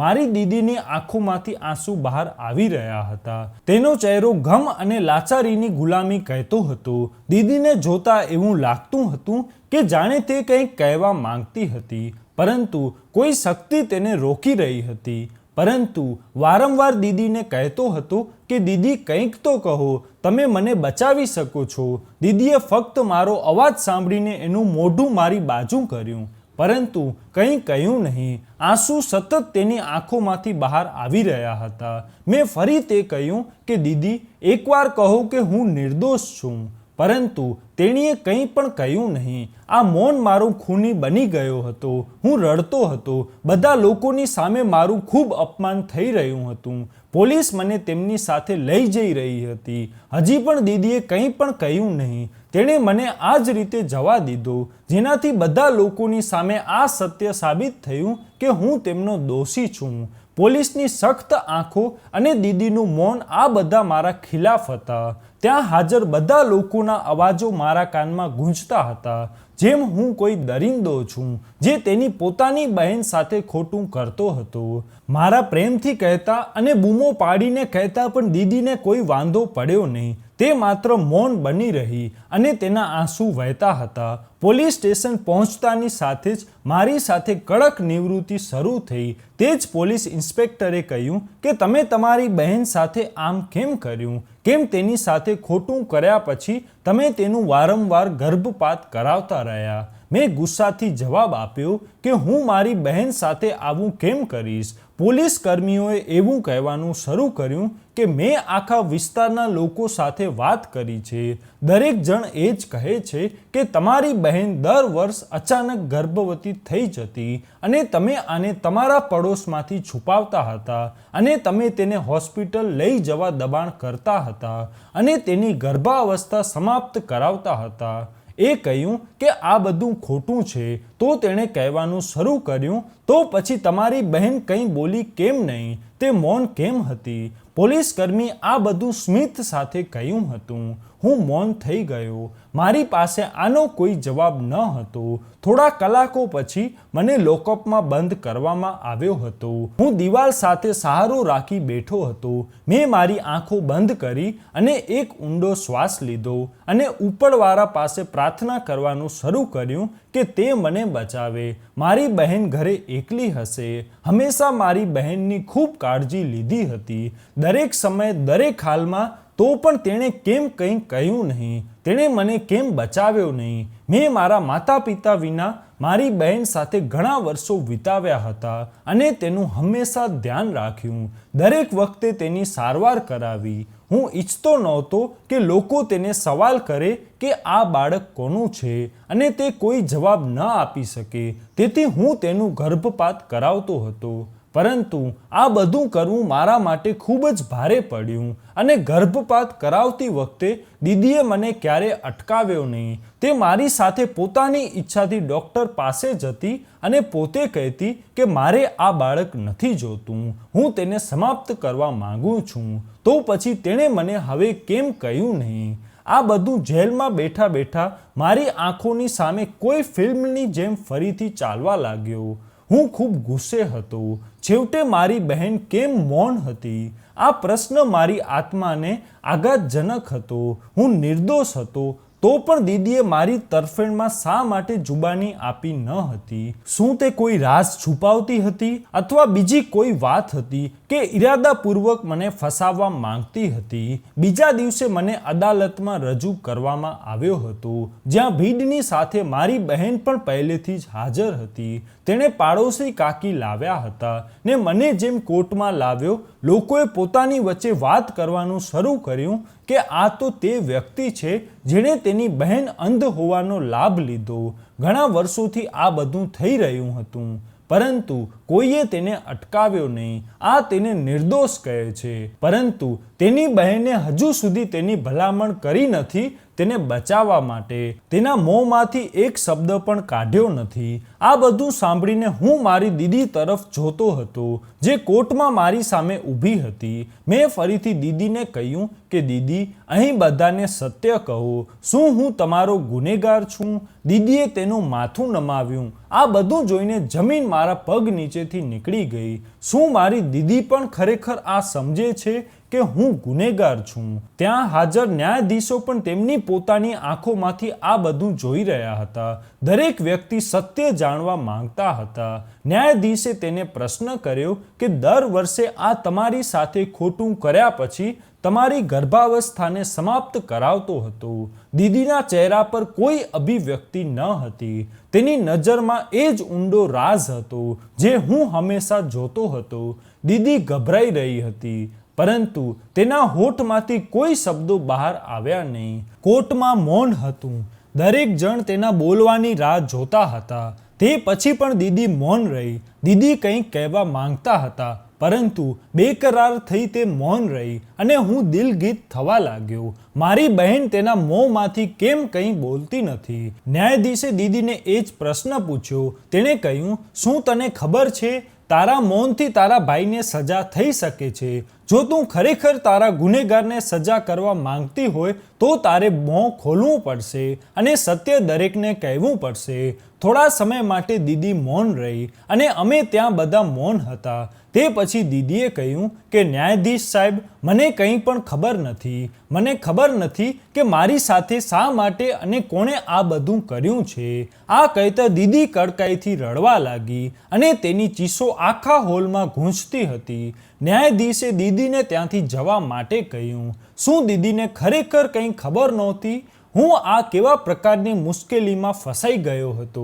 મારી દીદીની આંખોમાંથી આંસુ બહાર આવી રહ્યા હતા. તેનો ચહેરો ગમ અને લાચારીની ગુલામી કહેતો હતો. દીદીને જોતા એવું લાગતું હતું કે જાણે તે કંઈક કહેવા માંગતી હતી, પરંતુ કોઈ શક્તિ તેને રોકી રહી હતી. પરંતુ વારંવાર દીદીને કહેતો હતો કે દીદી કંઈક તો કહો, તમે મને બચાવી શકો છો. દીદીએ ફક્ત મારો અવાજ સાંભળીને એનું મોઢું મારી બાજુ કર્યું, પરંતુ કંઈ કહ્યું નહીં. આંસુ સતત તેની આંખોમાંથી બહાર આવી રહ્યા હતા. મેં ફરી તે કહ્યું કે દીદી, એકવાર કહો કે હું નિર્દોષ છું. પરંતુ તેણીએ કંઈ પણ કહ્યું નહીં. આ મૌન મારો ખૂની બની ગયો હતો. હું રડતો હતો. બધા લોકોની સામે મારું ખૂબ અપમાન થઈ રહ્યું હતું. પોલીસ મને તેમની સાથે લઈ જઈ રહી હતી. હજી પણ દીદીએ કંઈ પણ કહ્યું નહીં. તેણે મને આ જ રીતે જવા દીધો, જેનાથી બધા લોકોની સામે આ સત્ય સાબિત થયું કે હું તેમનો દોષી છું. પોલીસની સખ્ત આંખો અને દીદીનું મૌન, આ બધા મારા ખિલાફ હતા. ત્યાં હાજર બધા લોકોના અવાજો મારા કાનમાં ગૂંજતા હતા. જેમ હું કોઈ દરિંદો છું જે તેની પોતાની બહેન સાથે ખોટું કરતો હતો. મારા પ્રેમથી કહેતા અને બૂમો પાડીને કહેતા પણ દીદીને કોઈ વાંધો પડ્યો નહીં. તે માત્ર મૌન બની રહી અને તેના આંસુ વહેતા હતા. પોલીસ સ્ટેશન પહોંચતાની સાથે જ મારી સાથે કડક નિવૃત્તિ શરૂ થઈ. તે જ પોલીસ ઇન્સ્પેક્ટરે કહ્યું કે તમે તમારી બહેન સાથે આમ કેમ કર્યું? કેમ તેની સાથે ખોટું કર્યા પછી તમે તેનું વારંવાર ગર્ભપાત કરાવતા રહ્યા? મેં ગુસ્સાથી જવાબ આપ્યો કે હું મારી બહેન સાથે આવું કેમ કરીશ? પોલીસ કર્મીઓએ એવું કહેવાનું શરૂ કર્યું કે મેં આખા વિસ્તારના લોકો સાથે વાત કરી છે. દરેક જણ એ જ કહે છે કે તમારી બહેન દર વર્ષ અચાનક ગર્ભવતી થઈ જતી અને તમે આને તમારા પડોશમાંથી છુપાવતા હતા અને તમે તેને હોસ્પિટલ લઈ જવા દબાણ કરતા હતા અને તેની ગર્ભાવસ્થા સમાપ્ત કરાવતા હતા. એ કહ્યું કે આ બધું ખોટું છે. તો તેણે કહેવાનું શરૂ કર્યું, તો પછી તમારી બહેન કંઈ બોલી કેમ નહીં? તે મૌન કેમ હતી? પોલીસકર્મી આ બધું સ્મિત સાથે કહ્યું હતું. હું મૌન થઈ ગયો. મારી પાસે આનો કોઈ જવાબ ન હતો. થોડા કલાકો પછી મને લોકઅપમાં બંધ કરવામાં આવ્યો હતો. હું દિવાલ સાથે સહારો રાખી બેઠો હતો. મેં મારી આંખો બંધ કરી અને એક ઊંડો શ્વાસ લીધો અને ઉપરવાળા પાસે પ્રાર્થના કરવાનું શરૂ કર્યું કે તે મને બચાવે. મારી બહેન ઘરે એકલી હશે. હંમેશા મારી બહેનની ખૂબ કાળજી લીધી હતી. દરેક સમયે, દરેક હાલમાં. તો પણ તેણે કેમ કંઈ કહ્યું નહીં? તેણે મને કેમ બચાવ્યો નહીં? મેં મારા માતા પિતા વિના મારી બહેન સાથે ઘણા વર્ષો વિતાવ્યા હતા અને તેનું હંમેશા ધ્યાન રાખ્યું. દરેક વખતે તેની સારવાર કરાવી. હું ઈચ્છતો નહોતો કે લોકો તેને સવાલ કરે કે આ બાળક કોનું છે અને તે કોઈ જવાબ ન આપી શકે. તેથી હું તેનું ગર્ભપાત કરાવતો હતો. પરંતુ આ બધું કરવું મારા માટે ખૂબ જ ભારે પડ્યું અને ગર્ભપાત કરાવતી વખતે દીદીએ મને ક્યારેય અટકાવ્યો નહીં. તે મારી સાથે પોતાની ઈચ્છાથી ડૉક્ટર પાસે જતી અને પોતે કહેતી કે મારે આ બાળક નથી જોતું, હું તેને સમાપ્ત કરવા માંગુ છું. તો પછી તેણે મને હવે કેમ કહ્યું નહીં? આ બધું જેલમાં બેઠા બેઠા મારી આંખોની સામે કોઈ ફિલ્મની જેમ ફરીથી ચાલવા લાગ્યો. હું ખૂબ ગુસ્સે હતો. છેવટે મારી બહેન કેમ મૌન હતી? આ પ્રશ્ન મારી આત્માને આઘાતજનક હતો. હું નિર્દોષ હતો. તો પણ દીદીએ મારી તરફેણમાં શા માટે જુબાની આપી ન હતી? શું તે કોઈ રાજ છુપાવતી હતી અથવા બીજી કોઈ વાત હતી કે ઇરાદાપૂર્વક મને ફસાવવા માંગતી હતી? બીજા દિવસે મને અદાલતમાં રજૂ કરવામાં આવ્યો હતો, જ્યાં ભીડની સાથે મારી બહેન પણ પહેલેથી જ હાજર હતી. તેણે પાડોશી કાકી લાવ્યા હતા ને મને જેમ કોર્ટમાં લાવ્યો. લોકોએ પોતાની વચ્ચે વાત કરવાનું શરૂ કર્યું કે આ તો તે વ્યક્તિ છે જેણે તેની બહેન અંધ હોવાનો લાભ લીધો. ઘણા વર્ષોથી આ બધું થઈ રહ્યું હતું, પરંતુ કોઈએ તેને અટકાવ્યો નહીં. આ તેને નિર્દોષ કહે છે, પરંતુ તેની બહેને હજુ સુધી તેની ભલામણ કરી નથી તેને બચાવવા માટે. તેના મોંમાંથી એક શબ્દ પણ કાઢ્યો નથી. આ બધું સાંભળીને હું મારી દીદી તરફ જોતો હતો, જે કોર્ટમાં મારી સામે ઊભી હતી. મેં ફરીથી દીદીને કહ્યું કે દીદી, અહીં બધાને સત્ય કહો. શું હું તમારો ગુનેગાર છું? દીદીએ તેનું માથું નમાવ્યું. આ બધું જોઈને જમીન મારા પગ નીચેથી નીકળી ગઈ. શું મારી દીદી પણ ખરેખર આ સમજે છે કે હું ગુનેગાર છું? ત્યાં હાજર ન્યાયાધીશો પણ તેમની પોતાની આંખોમાંથી આ બધું જોઈ રહ્યા હતા. દરેક વ્યક્તિ સત્ય જાણવા માંગતા હતા. ન્યાયાધીશે તેને પ્રશ્ન કર્યો કે દર વર્ષે આ તમારી સાથે ખોટું કર્યા પછી તમારી ગર્ભાવસ્થાને સમાપ્ત કરાવતો હતો. દીદીના ચહેરા પર કોઈ અભિવ્યક્તિ ન હતી. તેની નજરમાં એ જ ઊંડો રાઝ હતો જે હું હંમેશા જોતો હતો. દીદી ગભરાઈ રહી હતી, પરંતુ તેના હોઠમાંથી કોઈ શબ્દો બહાર આવ્યા નહીં. કોર્ટમાં મૌન હતું. દરેક જણ તેના બોલવાની રાહ જોતા હતા. તે પછી પણ દીદી મૌન રહી. દીદી કંઈક કહેવા માંગતા હતા, પરંતુ બેકરાર થઈ તે મૌન રહી અને હું દિલગીત થવા લાગ્યો. મારી બહેન તેના મોંમાંથી કેમ કંઈ બોલતી નથી? ન્યાયાધીશે દીદીને એ જ પ્રશ્ન પૂછ્યો. તેણે કહ્યું, શું તને ખબર છે, તારા મૌનથી તારા ભાઈને સજા થઈ શકે છે. જો તું ખરેખર તારા ગુનેગારને સજા કરવા માંગતી હોય તો તારે મોં ખોલવું પડશે અને સત્ય દરેકને કહેવું પડશે. થોડા સમય માટે દીદી મૌન રહી અને અમે ત્યાં બધા મૌન હતા. તે પછી દીદીએ કહ્યું કે ન્યાયાધીશ સાહેબ, મને કંઈ પણ ખબર નથી. મને ખબર નથી કે મારી સાથે શા માટે અને કોણે આ બધું કર્યું છે. આ કહેતા દીદી કડકાઈથી રડવા લાગી અને તેની ચીસો આખા હોલમાં ગૂંજતી હતી. ન્યાયાધીશે દીદીને ત્યાંથી જવા માટે કહ્યું. શું દીદીને ખરેખર કંઈ ખબર નહોતી? હું આ કેવા પ્રકારની મુશ્કેલીમાં ફસાઈ ગયો હતો?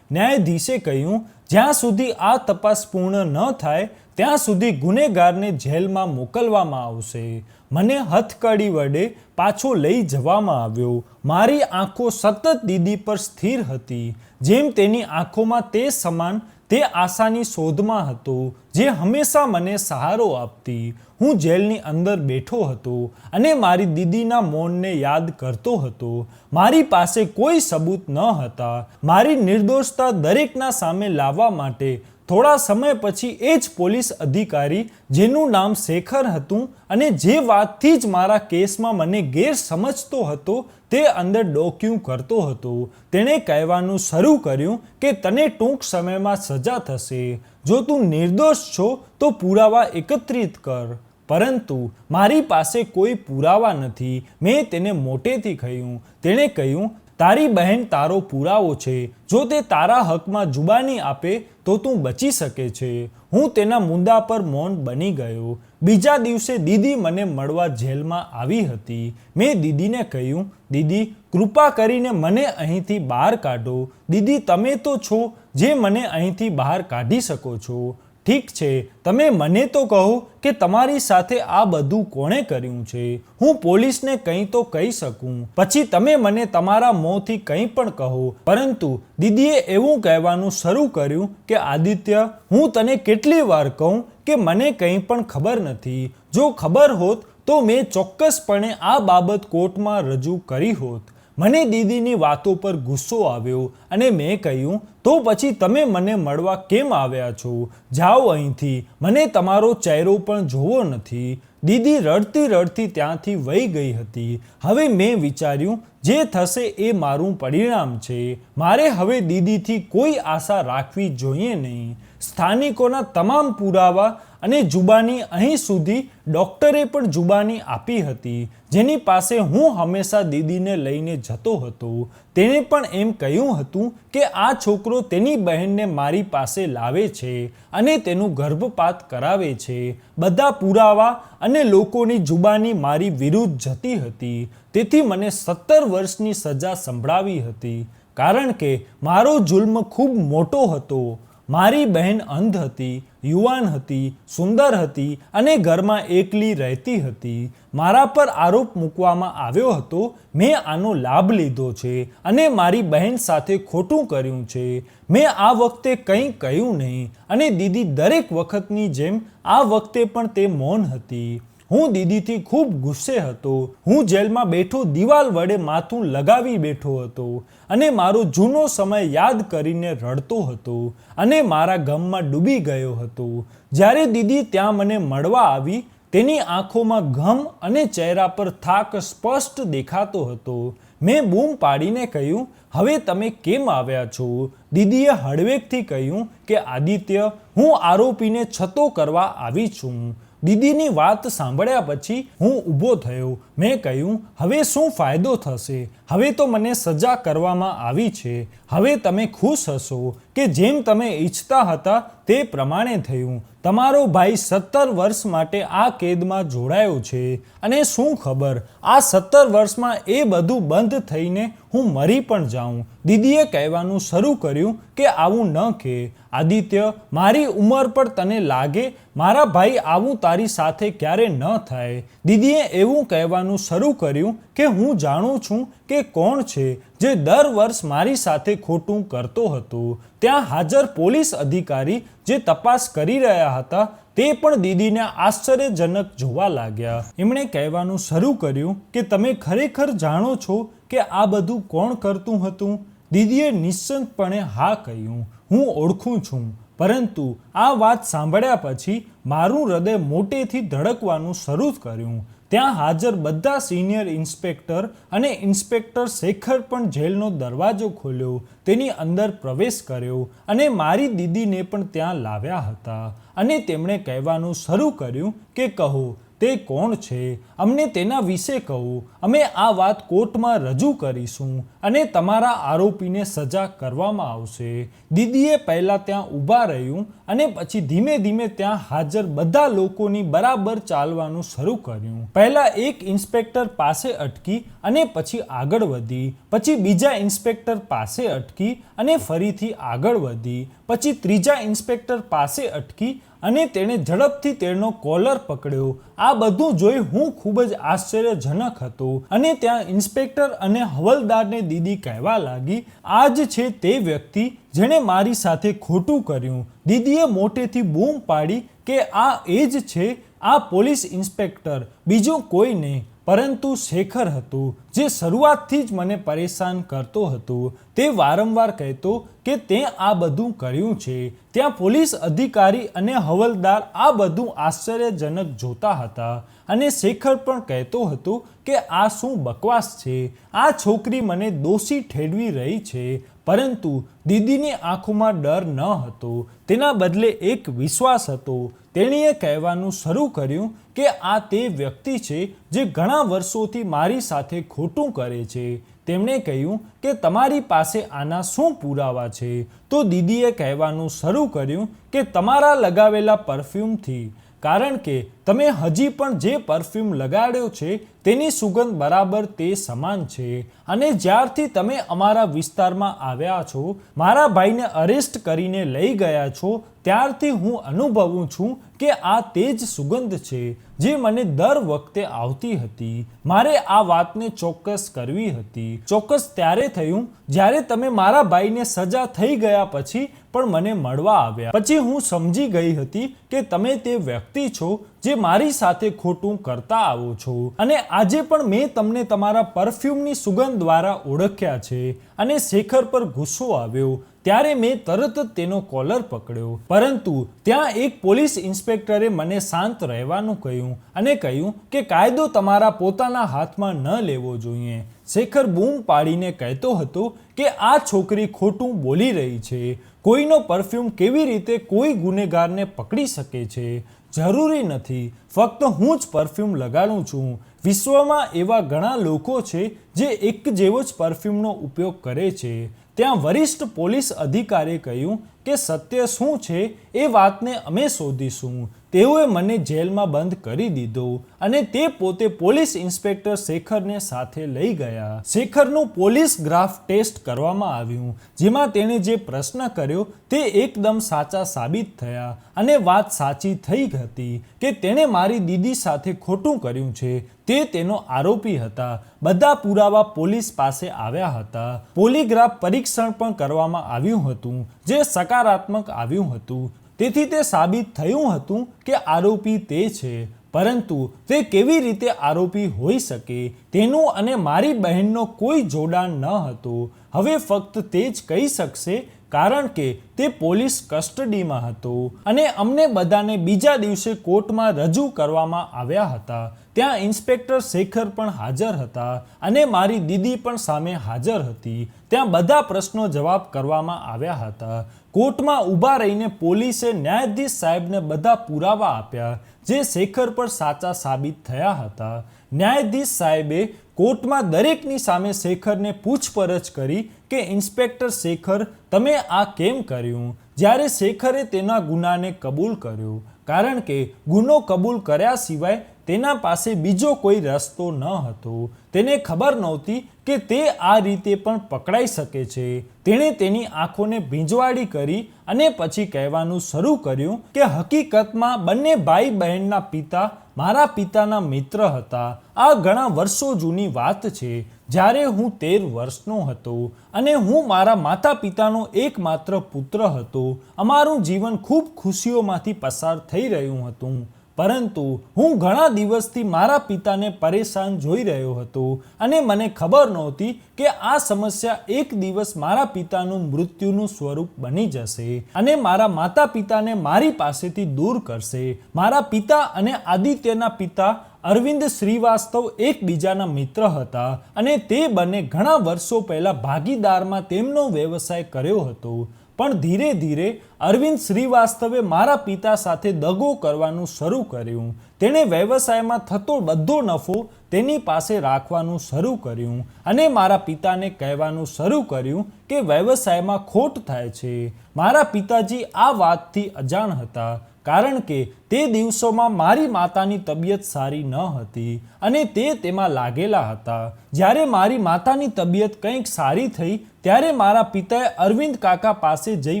ન્યાયાધીશે કહ્યું, જ્યાં સુધી આ તપાસ પૂર્ણ ન થાય ત્યાં સુધી ગુનેગારને જેલમાં મોકલવામાં આવશે. મને હથકડી વડે પાછો લઈ જવામાં આવ્યો. મારી આંખો સતત દીદી પર સ્થિર હતી, જેમ તેની આંખોમાં તે સમાન તે આશાની શોધમાં હતો જે હંમેશા મને સહારો આપતી. હું જેલની અંદર બેઠો હતો અને મારી દીદીના મૌનને યાદ કરતો હતો. મારી પાસે કોઈ સબૂત ન હતા. મારી નિર્દોષતા દરેકના સામે લાવવા માટે થોડા સમય પછી એ જ પોલીસ અધિકારી, જેનું નામ શેખર હતું અને જે વાતથી જ મારા કેસમાં મને ગેર સમજતો હતો, તે અંદર ડોક્યું કરતો હતો. તેણે કહેવાનું શરૂ કર્યું કે તને ટૂંક સમયમાં સજા થશે. જો તું નિર્દોષ છો તો પુરાવા એકત્રિત કર. પરંતુ મારી પાસે કોઈ પુરાવા નથી. મેં તેને મોટેથી કહ્યું. તેણે કહ્યું, તારી બહેન તારો પુરાવો છે. જો તે તારા હકમાં જુબાની આપે તો તું બચી શકે છે. હું તેના મુદ્દા પર મૌન બની ગયો. બીજા દિવસે દીદી મને મળવા જેલમાં આવી હતી. મેં દીદીને કહ્યું, દીદી, કૃપા કરીને મને અહીંથી બહાર કાઢો. દીદી, તમે તો છો જે મને અહીંથી બહાર કાઢી શકો છો. ઠીક છે, તમે મને તો કહો કે તમારી સાથે આ બધું કોણે કર્યું છે. હું પોલીસને કંઈ તો કહી શકું. પછી તમે મને તમારા મોંથી કંઈ પણ કહો. પરંતુ દીદીએ એવું કહેવાનું શરૂ કર્યું કે આદિત્ય, હું તને કેટલી વાર કહું કે મને કંઈ પણ ખબર નથી. જો ખબર હોત તો મેં ચોક્કસપણે આ બાબત કોર્ટમાં રજૂ કરી હોત. મને દીદીની વાતો પર ગુસ્સો આવ્યો અને મેં કહ્યું, તો પછી તમે મને મળવા કેમ આવ્યા છો? જાઓ અહીંથી. મને તમારો ચહેરો પણ જોવો નથી. દીદી રડતી રડતી ત્યાંથી વહી ગઈ હતી. હવે મેં વિચાર્યું, જે થશે એ મારું પરિણામ છે. મારે હવે દીદીથી કોઈ આશા રાખવી જોઈએ નહીં. સ્થાનિકોના તમામ પુરાવા અને જુબાની અહીં સુધી ડૉક્ટરે પણ જુબાની આપી હતી, જેની પાસે હું હંમેશા દીદીને લઈને જતો હતો. તેણે પણ એમ કહ્યું હતું કે આ છોકરો તેની બહેનને મારી પાસે લાવે છે અને તેનું ગર્ભપાત કરાવે છે. બધા પુરાવા અને લોકોની જુબાની મારી વિરુદ્ધ જતી હતી. તેથી મને 17 વર્ષની સજા સંભળાવી હતી, કારણ કે મારો જુલ્મ ખૂબ મોટો હતો. મારી બહેન અંધ હતી, યુવાન હતી, સુંદર હતી અને ઘરમાં એકલી રહેતી હતી. મારા પર આરોપ મૂકવામાં આવ્યો હતો. મેં આનો લાભ લીધો છે અને મારી બહેન સાથે ખોટું કર્યું છે. મેં આ વખતે કંઈ કહ્યું નહીં અને દીદી દરેક વખતની જેમ આ વખતે પણ તે મૌન હતી. હું દીદીથી ખૂબ ગુસ્સે હતો. હું જેલમાં બેઠો દિવાલ વડે માથું લગાવી બેઠો હતો અને મારો જૂનો સમય યાદ કરીને રડતો હતો અને મારા ગમમાં ડૂબી ગયો હતો. જ્યારે દીદી ત્યાં મને મળવા આવી, તેની આંખોમાં ગમ અને ચહેરા પર થાક સ્પષ્ટ દેખાતો હતો. મેં બૂમ પાડીને કહ્યું, હવે તમે કેમ આવ્યા છો? દીદીએ હળવેકથી કહ્યું કે આદિત્ય, હું આરોપીને છતો કરવા આવી છું. દીદીની વાત સાંભળ્યા પછી હું ઊભો થયો. મેં કહ્યું, હવે શું ફાયદો થશે? હવે તો મને સજા કરવામાં આવી છે. હવે તમે ખુશ હશો કે જેમ તમે ઈચ્છતા હતા તે પ્રમાણે થયું. તમારો ભાઈ 17 વર્ષ માટે આ કેદમાં જોડાયો છે અને શું ખબર, આ 17 વર્ષમાં એ બધું બંધ થઈને હું મરી પણ જાઉં. દીદીએ કહેવાનું શરૂ કર્યું કે આવું ન કહે. આદિત્ય, મારી ઉંમર પર તને લાગે મારા ભાઈ આવું તારી સાથે ક્યારે ન થાય. દીદીએ એવું કહેવાનું શરૂ કર્યું કે હું જાણું છું કે કોણ છે જે દર વર્ષ મારી સાથે ખોટું કરતો હતો. ત્યાં હાજર પોલીસ અધિકારી જે તપાસ કરી રહ્યા હતા તે પણ દીદીને આશ્ચર્યજનક જોવા લાગ્યા. એમણે કહેવાનું શરૂ કર્યું કે તમે ખરેખર જાણો છો કે આ બધું કોણ કરતું હતું? દીદીએ નિશ્ચિતપણે હા કહ્યું. હું ઓળખું છું, પરંતુ આ વાત સાંભળ્યા પછી મારું હૃદય મોટેથી ધડકવાનું શરૂ કર્યું. ત્યાં હાજર બધા સિનિયર ઇન્સ્પેક્ટર અને ઇન્સ્પેક્ટર શેખર પણ જેલનો દરવાજો ખોલ્યો, તેની અંદર પ્રવેશ કર્યો અને મારી દીદીને પણ ત્યાં લાવ્યા હતા અને તેમણે કહેવાનું શરૂ કર્યું કે કહો તે કોણ છે, અમને તેના વિશે કહો, અમે આ વાત કોર્ટમાં રજૂ કરીશું અને તમારા આરોપીને સજા કરવામાં આવશે. દીદીએ પહેલાં ત્યાં ઊભા રહ્યું અને પછી ધીમે ધીમે ત્યાં હાજર બધા લોકોની બરાબર ચાલવાનું શરૂ કર્યું. પહેલાં એક ઇન્સ્પેક્ટર પાસે અટકી અને પછી આગળ વધી, પછી બીજા ઇન્સ્પેક્ટર પાસે અટકી અને ફરીથી આગળ વધી, પછી ત્રીજા ઇન્સ્પેક્ટર પાસે અટકી અને તેણે ઝડપથી તેનો કોલર પકડ્યો. આ બધું જોઈ હું ખૂબ જ આશ્ચર્યજનક હતો અને ત્યાં ઇન્સ્પેક્ટર અને હવલદારને દીદી કહેવા લાગી, આ જ છે તે વ્યક્તિ જેણે મારી સાથે ખોટું કર્યું. દીદીએ મોટેથી બૂમ પાડી કે આ એ જ છે, આ પોલીસ ઇન્સ્પેક્ટર બીજું કોઈ નહીં પરંતુ શેખર હતું, જે શરૂઆતથી જ મને પરેશાન કરતો હતો. તે વારંવાર કહેતો કે તે આ બધું કર્યું છે. ત્યાં પોલીસ અધિકારી અને હવલદાર આ બધું આશ્ચર્યજનક જોતા હતા અને શેખર પણ કહેતો હતો કે આ શું બકવાસ છે, આ છોકરી મને દોષી ઠેરવી રહી છે. પરંતુ દીદીની આંખોમાં ડર ન હતો, તેના બદલે એક વિશ્વાસ હતો. તેણીએ કહેવાનું શરૂ કર્યું કે આ તે વ્યક્તિ છે જે ઘણા વર્ષોથી મારી સાથે ખોટું કરે છે. તેમણે કહ્યું કે તમારી પાસે આના શું પુરાવા છે? તો દીદીએ કહેવાનું શરૂ કર્યું કે તમારા લગાવેલા પરફ્યુમથી, કારણ કે તમે હજી પણ જે પરફ્યુમ લગાડ્યો છે તેની સુગંધ બરાબર તે સમાન છે અને જ્યારથી તમે અમારા વિસ્તારમાં આવ્યા છો, મારા ભાઈને અરેસ્ટ કરીને લઈ ગયા છો, ત્યારથી હું અનુભવું છું કે આ તે જ સુગંધ છે જે મને દર વખતે આવતી હતી. મારે આ વાતને ચોક્કસ કરવી હતી. ચોક્કસ ત્યારે થયું જ્યારે તમે મારા ભાઈને સજા થઈ ગયા પછી પણ મને મળવા આવ્યા. પછી હું સમજી ગઈ હતી કે તમે તે વ્યક્તિ છો જે મારી સાથે ખોટું કરતા આવો છો અને આજે પણ મેં તમને તમારા પરફ્યુમની સુગંધ દ્વારા ઓળખ્યા છે. અને શેખર પર ગુસ્સો આવ્યો ત્યારે મેં તરત જ તેનો કોલર પકડ્યો. પરંતુ ત્યાં એક પોલીસ ઇન્સ્પેક્ટરે મને શાંત રહેવાનું કહ્યું અને કહ્યું કે કાયદો તમારા પોતાના હાથમાં ન લેવો જોઈએ. શેખર બૂમ પાડીને કહેતો હતો કે આ છોકરી ખોટું બોલી રહી છે. કોઈનો પરફ્યુમ કેવી રીતે કોઈ ગુનેગારને પકડી શકે છે? જરૂરી નથી ફક્ત હું જ પરફ્યુમ લગાડું છું. વિશ્વમાં એવા ઘણા લોકો છે જે એક જેવો જ પરફ્યુમનો ઉપયોગ કરે છે. ત્યાં વરિષ્ઠ પોલીસ અધિકારીએ કહ્યું કે સત્ય શું છે એ વાતને અમે શોધીશું. તેઓએ મને જેલમાં બંધ કરી દીધો અને તે પોતે પોલીસ ઇન્સ્પેક્ટર શેખરને સાથે લઈ ગયા. શેખરનું પોલીસ ગ્રાફ ટેસ્ટ કરવામાં આવ્યું, જેમાં તેણે જે પ્રશ્ન કર્યો તે એકદમ સાચા સાબિત થયા અને વાત સાચી થઈ હતી કે તેણે મારી દીદી સાથે ખોટું કર્યું છે. તે તેનો આરોપી હતા. બધા પુરાવા પોલીસ પાસે આવ્યા હતા. પોલીગ્રાફ પરીક્ષણ પણ કરવામાં આવ્યું હતું જે સકારાત્મક આવ્યું હતું. તેથી તે સાબિત થયું હતું કે આરોપી તે છે. પરંતુ તે કેવી રીતે આરોપી હોઈ શકે તેનું અને મારી બહેનનો કોઈ જોડાણ ન હતું. હવે ફક્ત તે જ કહી શકશે કારણ કે તે પોલીસ કસ્ટડીમાં હતો અને અમને બધાને બીજા દિવસે કોર્ટમાં રજૂ કરવામાં આવ્યા હતા. ત્યાં ઇન્સ્પેક્ટર શેખર પણ હાજર હતા અને મારી દીદી પણ સામે હાજર હતી. ત્યાં બધા પ્રશ્નો જવાબ કરવામાં આવ્યા હતા. કોર્ટમાં ઊભા રહીને પોલીસે ન્યાયાધીશ સાહેબને બધા પુરાવા આપ્યા જે શેખર પર સાચા સાબિત થયા હતા. ન્યાયાધીશ સાહેબે કોર્ટમાં દરેકની સામે શેખરને પૂછપરછ કરી કે ઇન્સ્પેક્ટર શેખર તમે આ કેમ કર્યું? જ્યારે શેખરે તેના ગુનાને કબૂલ કર્યો, કારણ કે ગુનો કબૂલ કર્યા સિવાય તેના પાસે બીજો કોઈ રસ્તો ન હતો. તેને ખબર નહોતી કે તે આ રીતે પણ પકડાઈ શકે છે. તેણે તેની આંખોને ભીંજવાડી કરી અને પછી કહેવાનું શરૂ કર્યું કે હકીકતમાં બંને ભાઈ બહેનના પિતા મારા પિતાના મિત્ર હતા. આ ઘણા વર્ષો જૂની વાત છે. જ્યારે હું 13 વર્ષનો હતો અને હું મારા માતા પિતાનો એકમાત્ર પુત્ર હતો. અમારું જીવન ખૂબ ખુશીઓમાંથી પસાર થઈ રહ્યું હતું. પરંતુ હું ઘણા દિવસથી મારા પિતાને પરેશાન જોઈ રહ્યો હતો અને મને ખબર નહોતી કે આ સમસ્યા એક દિવસ મારા પિતાનું મૃત્યુનું સ્વરૂપ બની જશે અને મારા માતા પિતાને મારી પાસેથી દૂર કરશે. મારા પિતા અને આદિત્યના પિતા અરવિંદ શ્રીવાસ્તવ એકબીજાના મિત્ર હતા અને તે બંને ઘણા વર્ષો પહેલા ભાગીદારમાં તેમનો વ્યવસાય કર્યો હતો. પણ ધીરે ધીરે અરવિંદ શ્રીવાસ્તવે મારા પિતા સાથે દગો કરવાનું શરૂ કર્યું. તેણે વ્યવસાયમાં થતો બધો નફો તેની પાસે રાખવાનું શરૂ કર્યું અને મારા પિતાને કહેવાનું શરૂ કર્યું કે વ્યવસાયમાં ખોટ થાય છે. મારા પિતાજી આ વાતથી અજાણ હતા, કારણ કે તે દિવસોમાં મારી માતાની તબિયત સારી ન હતી અને તે તેમાં લાગેલા હતા. જ્યારે મારી માતાની તબિયત કંઈક સારી થઈ ત્યારે મારા પિતાએ અરવિંદ કાકા પાસે જઈ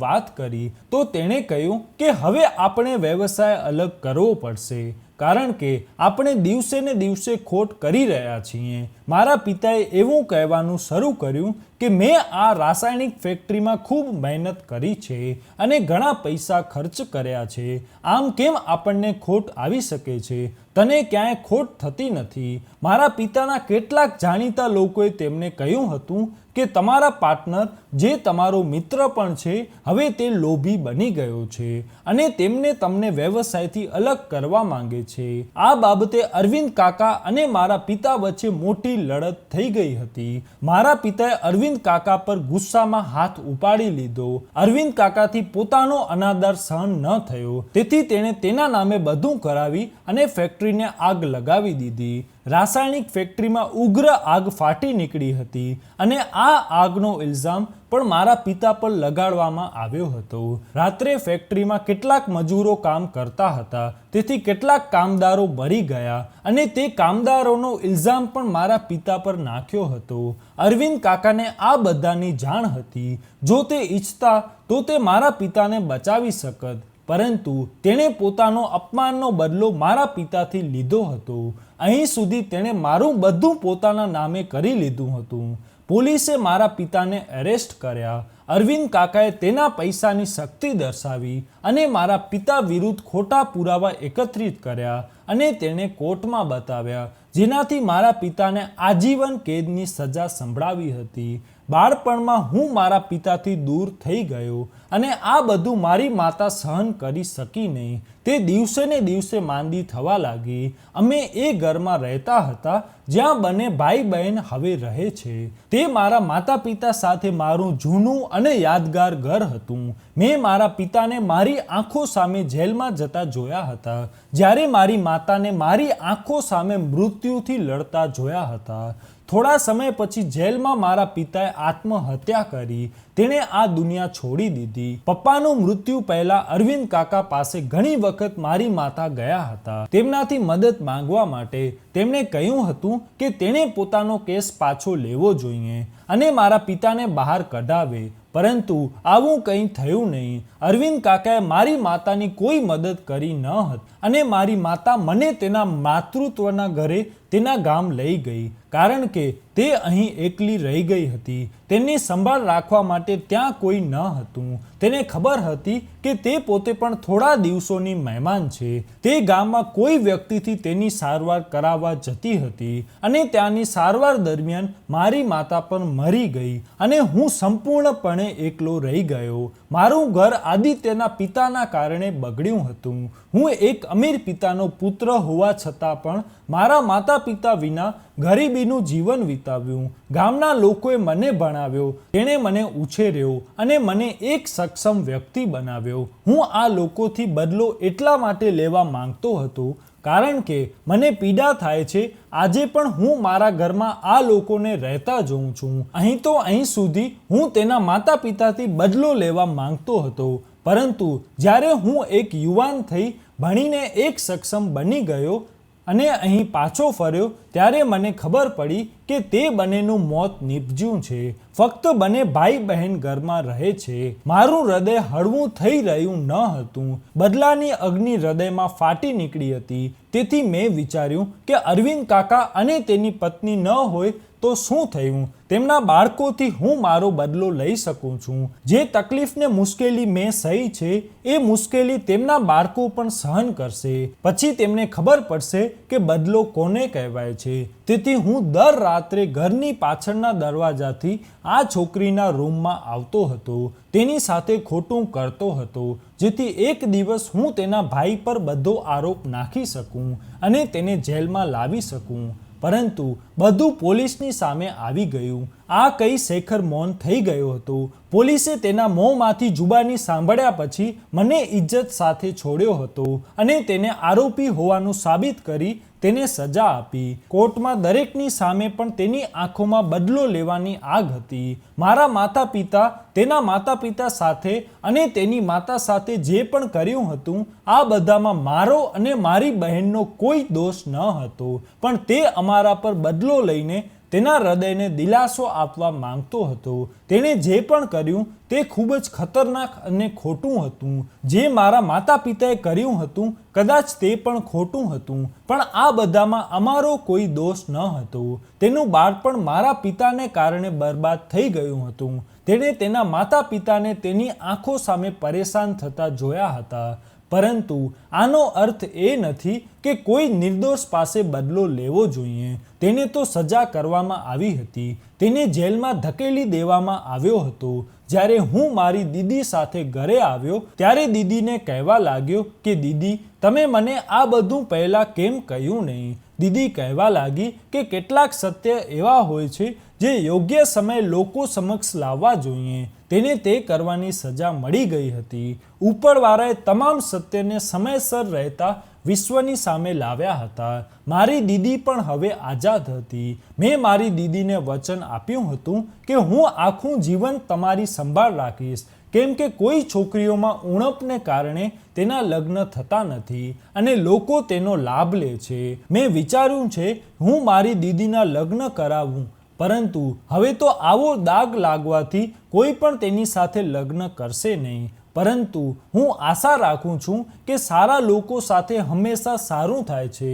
વાત કરી તો તેણે કહ્યું કે હવે આપણે વ્યવસાય અલગ કરવો પડશે, કારણ કે આપણે દિવસે ને દિવસે ખોટ કરી રહ્યા છીએ. મારા પિતાએ એવું કહેવાનું શરૂ કર્યું કે મેં આ રાસાયણિક ફેક્ટરીમાં ખૂબ મહેનત કરી છે અને ઘણા પૈસા ખર્ચ કર્યા છે. આમ કેમ આપણને ખોટ આવી શકે છે? તને ક્યાંય ખોટ થતી નથી. મારા પિતાના કેટલાક જાણીતા લોકોએ તેમને કહ્યું હતું કે તમારા પાર્ટનર, જે તમારો મિત્ર પણ છે, હવે તે લોભી બની ગયો છે અને તેમને તમને વ્યવસાયથી અલગ કરવા માંગે છે. આ બાબતે અરવિંદ કાકા અને મારા પિતા વચ્ચે મોટી લડત થઈ ગઈ હતી. મારા પિતાએ અરવિંદ કાકા પર ગુસ્સામાં હાથ ઉપાડી લીધો. અરવિંદ કાકાથી પોતાનો અનાદર સહન ન થયો, તેથી તેણે તેના નામે બધું કરાવી અને ફેક્ટરીને આગ લગાવી દીધી. રાસાયણિક ફેક્ટરીમાં ઉગ્ર આગ ફાટી નીકળી હતી અને આ આગનો ઇલ્ઝામ પણ મારા પિતા પર લગાડવામાં આવ્યો હતો. રાત્રે ફેક્ટરીમાં કેટલાક મજૂરો કામ કરતા હતા, તેથી કેટલાક કામદારો મરી ગયા અને તે કામદારોનો ઇલ્ઝામ પણ મારા પિતા પર નાખ્યો હતો. અરવિંદ કાકાને આ બધાની જાણ હતી. જો તે ઈચ્છતા તો તે મારા પિતાને બચાવી શકત, પરંતુ તેણે પોતાનો અપમાનનો બદલો મારા પિતાથી લીધો હતો. અહીં સુધી તેણે મારું બધું પોતાના નામે કરી લીધું હતું. પોલીસે મારા પિતાને એરેસ્ટ કર્યા. અરવિંદ કાકાએ તેના પૈસાની શક્તિ દર્શાવી અને મારા પિતા વિરુદ્ધ ખોટા પુરાવા એકત્રિત કર્યા અને તેને કોર્ટમાં બતાવ્યા, જેનાથી મારા પિતાને આજીવન કેદની સજા સંભળાવી હતી. બાળપણમાં હું મારા પિતાથી દૂર થઈ ગયો અને આ બધું મારી માતા સહન કરી શકી નહીં. તે દિવસે ને દિવસે માંદી થવા લાગી. અમે એ ઘરમાં રહેતા હતા જ્યાં બંને ભાઈ બહેન હવે રહે છે. તે મારા માતા પિતા સાથે મારું જૂનું અને યાદગાર ઘર હતું. મેં મારા પિતાને મારી આંખો સામે જેલમાં જતા જોયા હતા, જ્યારે મારી માતાને મારી આંખો સામે મૃત્યુથી લડતા જોયા હતા. થોડા સમય પછી જેલમાં મારા પિતાએ આત્મહત્યા કરી. તેણે આ દુનિયા છોડી દીધી. પપ્પાનું મૃત્યુ પહેલા અરવિંદ કાકા પાસે ઘણી વખત મારી માતા ગયા હતા તેમનાથી મદદ માંગવા માટે. તેમણે કહ્યું હતું કે તેણે પોતાનો કેસ પાછો લેવો જોઈએ અને મારા પિતાને બહાર કઢાવે, પરંતુ આવું કંઈ થયું નહીં. અરવિંદ કાકાએ મારી માતાની કોઈ મદદ કરી ન હતી અને મારી માતા મને તેના માતૃત્વના ઘરે તેના ગામ લઈ ગઈ, કારણ કે તે અહીં એકલી રહી ગઈ હતી. તેની સંભાળ રાખવા માટે ત્યાં કોઈ ન હતું. તેને ખબર હતી કે તે પોતે પણ થોડા દિવસોની મહેમાન છે. તે ગામમાં કોઈ વ્યક્તિથી તેની સારવાર કરાવવા જતી હતી અને ત્યાંની સારવાર દરમિયાન મારી માતા પણ મરી ગઈ અને હું સંપૂર્ણપણે એકલો રહી ગયો. મારું ઘર આદિત્યના પિતાના કારણે બગડ્યું હતું. હું એક અમીર પિતાનો પુત્ર હોવા છતાં પણ મારા માતા પિતા વિના ગરીબીનું જીવન વિતાવ્યું. ગામના લોકોએ મને ભણાવ્યો, તેણે મને ઉછેર્યો અને મને એક સક્ષમ વ્યક્તિ બનાવ્યો. હું આ લોકોથી બદલો એટલા માટે લેવા માંગતો હતો કારણ કે મને પીડા થાય છે. આજે પણ હું મારા ઘરમાં આ લોકોને રહેતા જોઉં છું. અહીં સુધી હું તેના માતા પિતાથી બદલો લેવા માંગતો હતો, પરંતુ જ્યારે હું એક યુવાન થઈ ભણીને એક સક્ષમ બની ગયો અને અહીં પાછો ફર્યો ત્યારે મને ખબર પડી કે તે બંનેનું મોત નીપજ્યું છે. ફક્ત બંને ભાઈ બહેન ઘરમાં રહે છે. મારું હૃદય હળવું થઈ રહ્યું ન હતું. બદલાની અગ્નિ હૃદયમાં ફાટી નીકળી હતી. તેથી મેં વિચાર્યું કે અરવિંદ કાકા અને તેની પત્ની ન હોય તો શું થયું? તેમના બાળકોથી હું મારો બદલો લઈ શકું છું. જે તકલીફ ને મુશ્કેલી મેં સહી છે એ મુશ્કેલી તેમના બાળકો પણ સહન કરશે. પછી તેમને ખબર પડશે કે બદલો કોને કહેવાય છે. તેથી હું દર રાત્રે ઘરની પાછળના દરવાજાથી આ છોકરીના રૂમમાં આવતો હતો. તેની સાથે ખોટું કરતો હતો, જેથી એક દિવસ હું તેના ભાઈ પર બધો આરોપ નાખી શકું અને તેને જેલમાં લાવી શકું. પરંતુ બધું પોલીસની સામે આવી ગયું. આ કઈ શેખર મૌન થઈ ગયો હતો. પોલીસે તેના મોંમાંથી જુબાની સાંભળ્યા પછી મને ઇજ્જત સાથે છોડ્યો હતો અને તેને આરોપી હોવાનું સાબિત કરી તેને સજા આપી. કોર્ટમાં દરેકની સામે પણ તેની આંખોમાં બદલો લેવાની આગ હતી. મારા માતા પિતા, તેના માતા પિતા સાથે અને તેની માતા સાથે જે પણ કર્યું હતું, આ બધામાં મારો અને મારી બહેનનો કોઈ દોષ ન હતો. પણ તે અમારા પર બદલો લઈને તેના હૃદયને દિલાસો આપવા માંગતો હતો. તેણે જે પણ કર્યું તે ખૂબ જ ખતરનાક અને ખોટું હતું. જે મારા માતા પિતાએ કર્યું હતું કદાચ તે પણ ખોટું હતું, પણ આ બધામાં અમારો કોઈ દોષ ન હતો. તેનું બાળપણ મારા પિતાને કારણે બરબાદ થઈ ગયું હતું. તેણે તેના માતા પિતાને તેની આંખો સામે પરેશાન થતા જોયા હતા. પરંતુ આનો અર્થ એ નથી કે કોઈ નિર્દોષ પાસે બદલો લેવો જોઈએ. તેને તો સજા કરવામાં આવી હતી. તેને જેલમાં ધકેલી દેવામાં આવ્યો હતો. જ્યારે હું મારી દીદી સાથે ઘરે આવ્યો ત્યારે દીદીને કહેવા લાગ્યો કે દીદી, તમે મને આ બધું પહેલાં કેમ કહ્યું નહીં? દીદી કહેવા લાગી કે કેટલાક સત્ય એવા હોય છે જે યોગ્ય સમયે લોકો સમક્ષ લાવવા જોઈએ. તેને તે કરવાની સજા મળી ગઈ હતી. ઉપરવાળાએ તમામ સત્યને સમયસર રહેતા વિશ્વની સામે લાવ્યા હતા. મારી દીદી પણ હવે આઝાદ હતી. મેં મારી દીદીને વચન આપ્યું હતું કે હું આખું જીવન તમારી સંભાળ રાખીશ, કેમ કે કોઈ છોકરીઓમાં ઉણપને કારણે તેના લગ્ન થતા નથી અને લોકો તેનો લાભ લે છે. મેં વિચાર્યું છે હું મારી દીદીના લગ્ન કરાવું, પરંતુ હવે તો આવો દાગ લાગવાથી કોઈ પણ તેની સાથે લગ્ન કરશે નહીં. પરંતુ હું આશા રાખું છું કે સારા લોકો સાથે હંમેશા સારું થાય છે.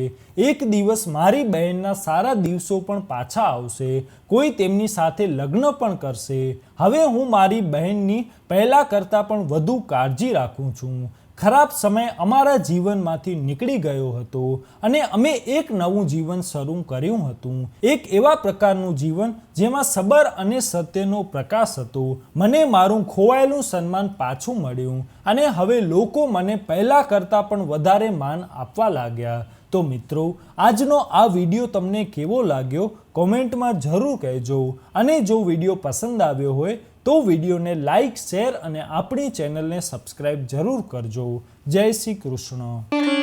એક દિવસ મારી બહેનના સારા દિવસો પણ પાછા આવશે. કોઈ તેમની સાથે લગ્ન પણ કરશે. હવે હું મારી બહેનની પહેલાં કરતાં પણ વધુ કાળજી રાખું છું. ખરાબ સમય અમારા જીવનમાંથી નીકળી ગયો હતો અને અમે એક નવું જીવન શરૂ કર્યું હતું. એક એવા પ્રકારનું જીવન જેમાં સબર અને સત્યનો પ્રકાશ હતો. મને મારું ખોવાયેલું સન્માન પાછું મળ્યું અને હવે લોકો મને પહેલાં કરતાં પણ વધારે માન આપવા લાગ્યા. તો મિત્રો, આજનો આ વિડીયો તમને કેવો લાગ્યો કોમેન્ટમાં જરૂર કહેજો. અને જો વિડીયો પસંદ આવ્યો હોય તો વિડીયોને લાઇક, શેર અને આપણી ચેનલને સબસ્ક્રાઇબ જરૂર કરજો. જય શ્રી કૃષ્ણ.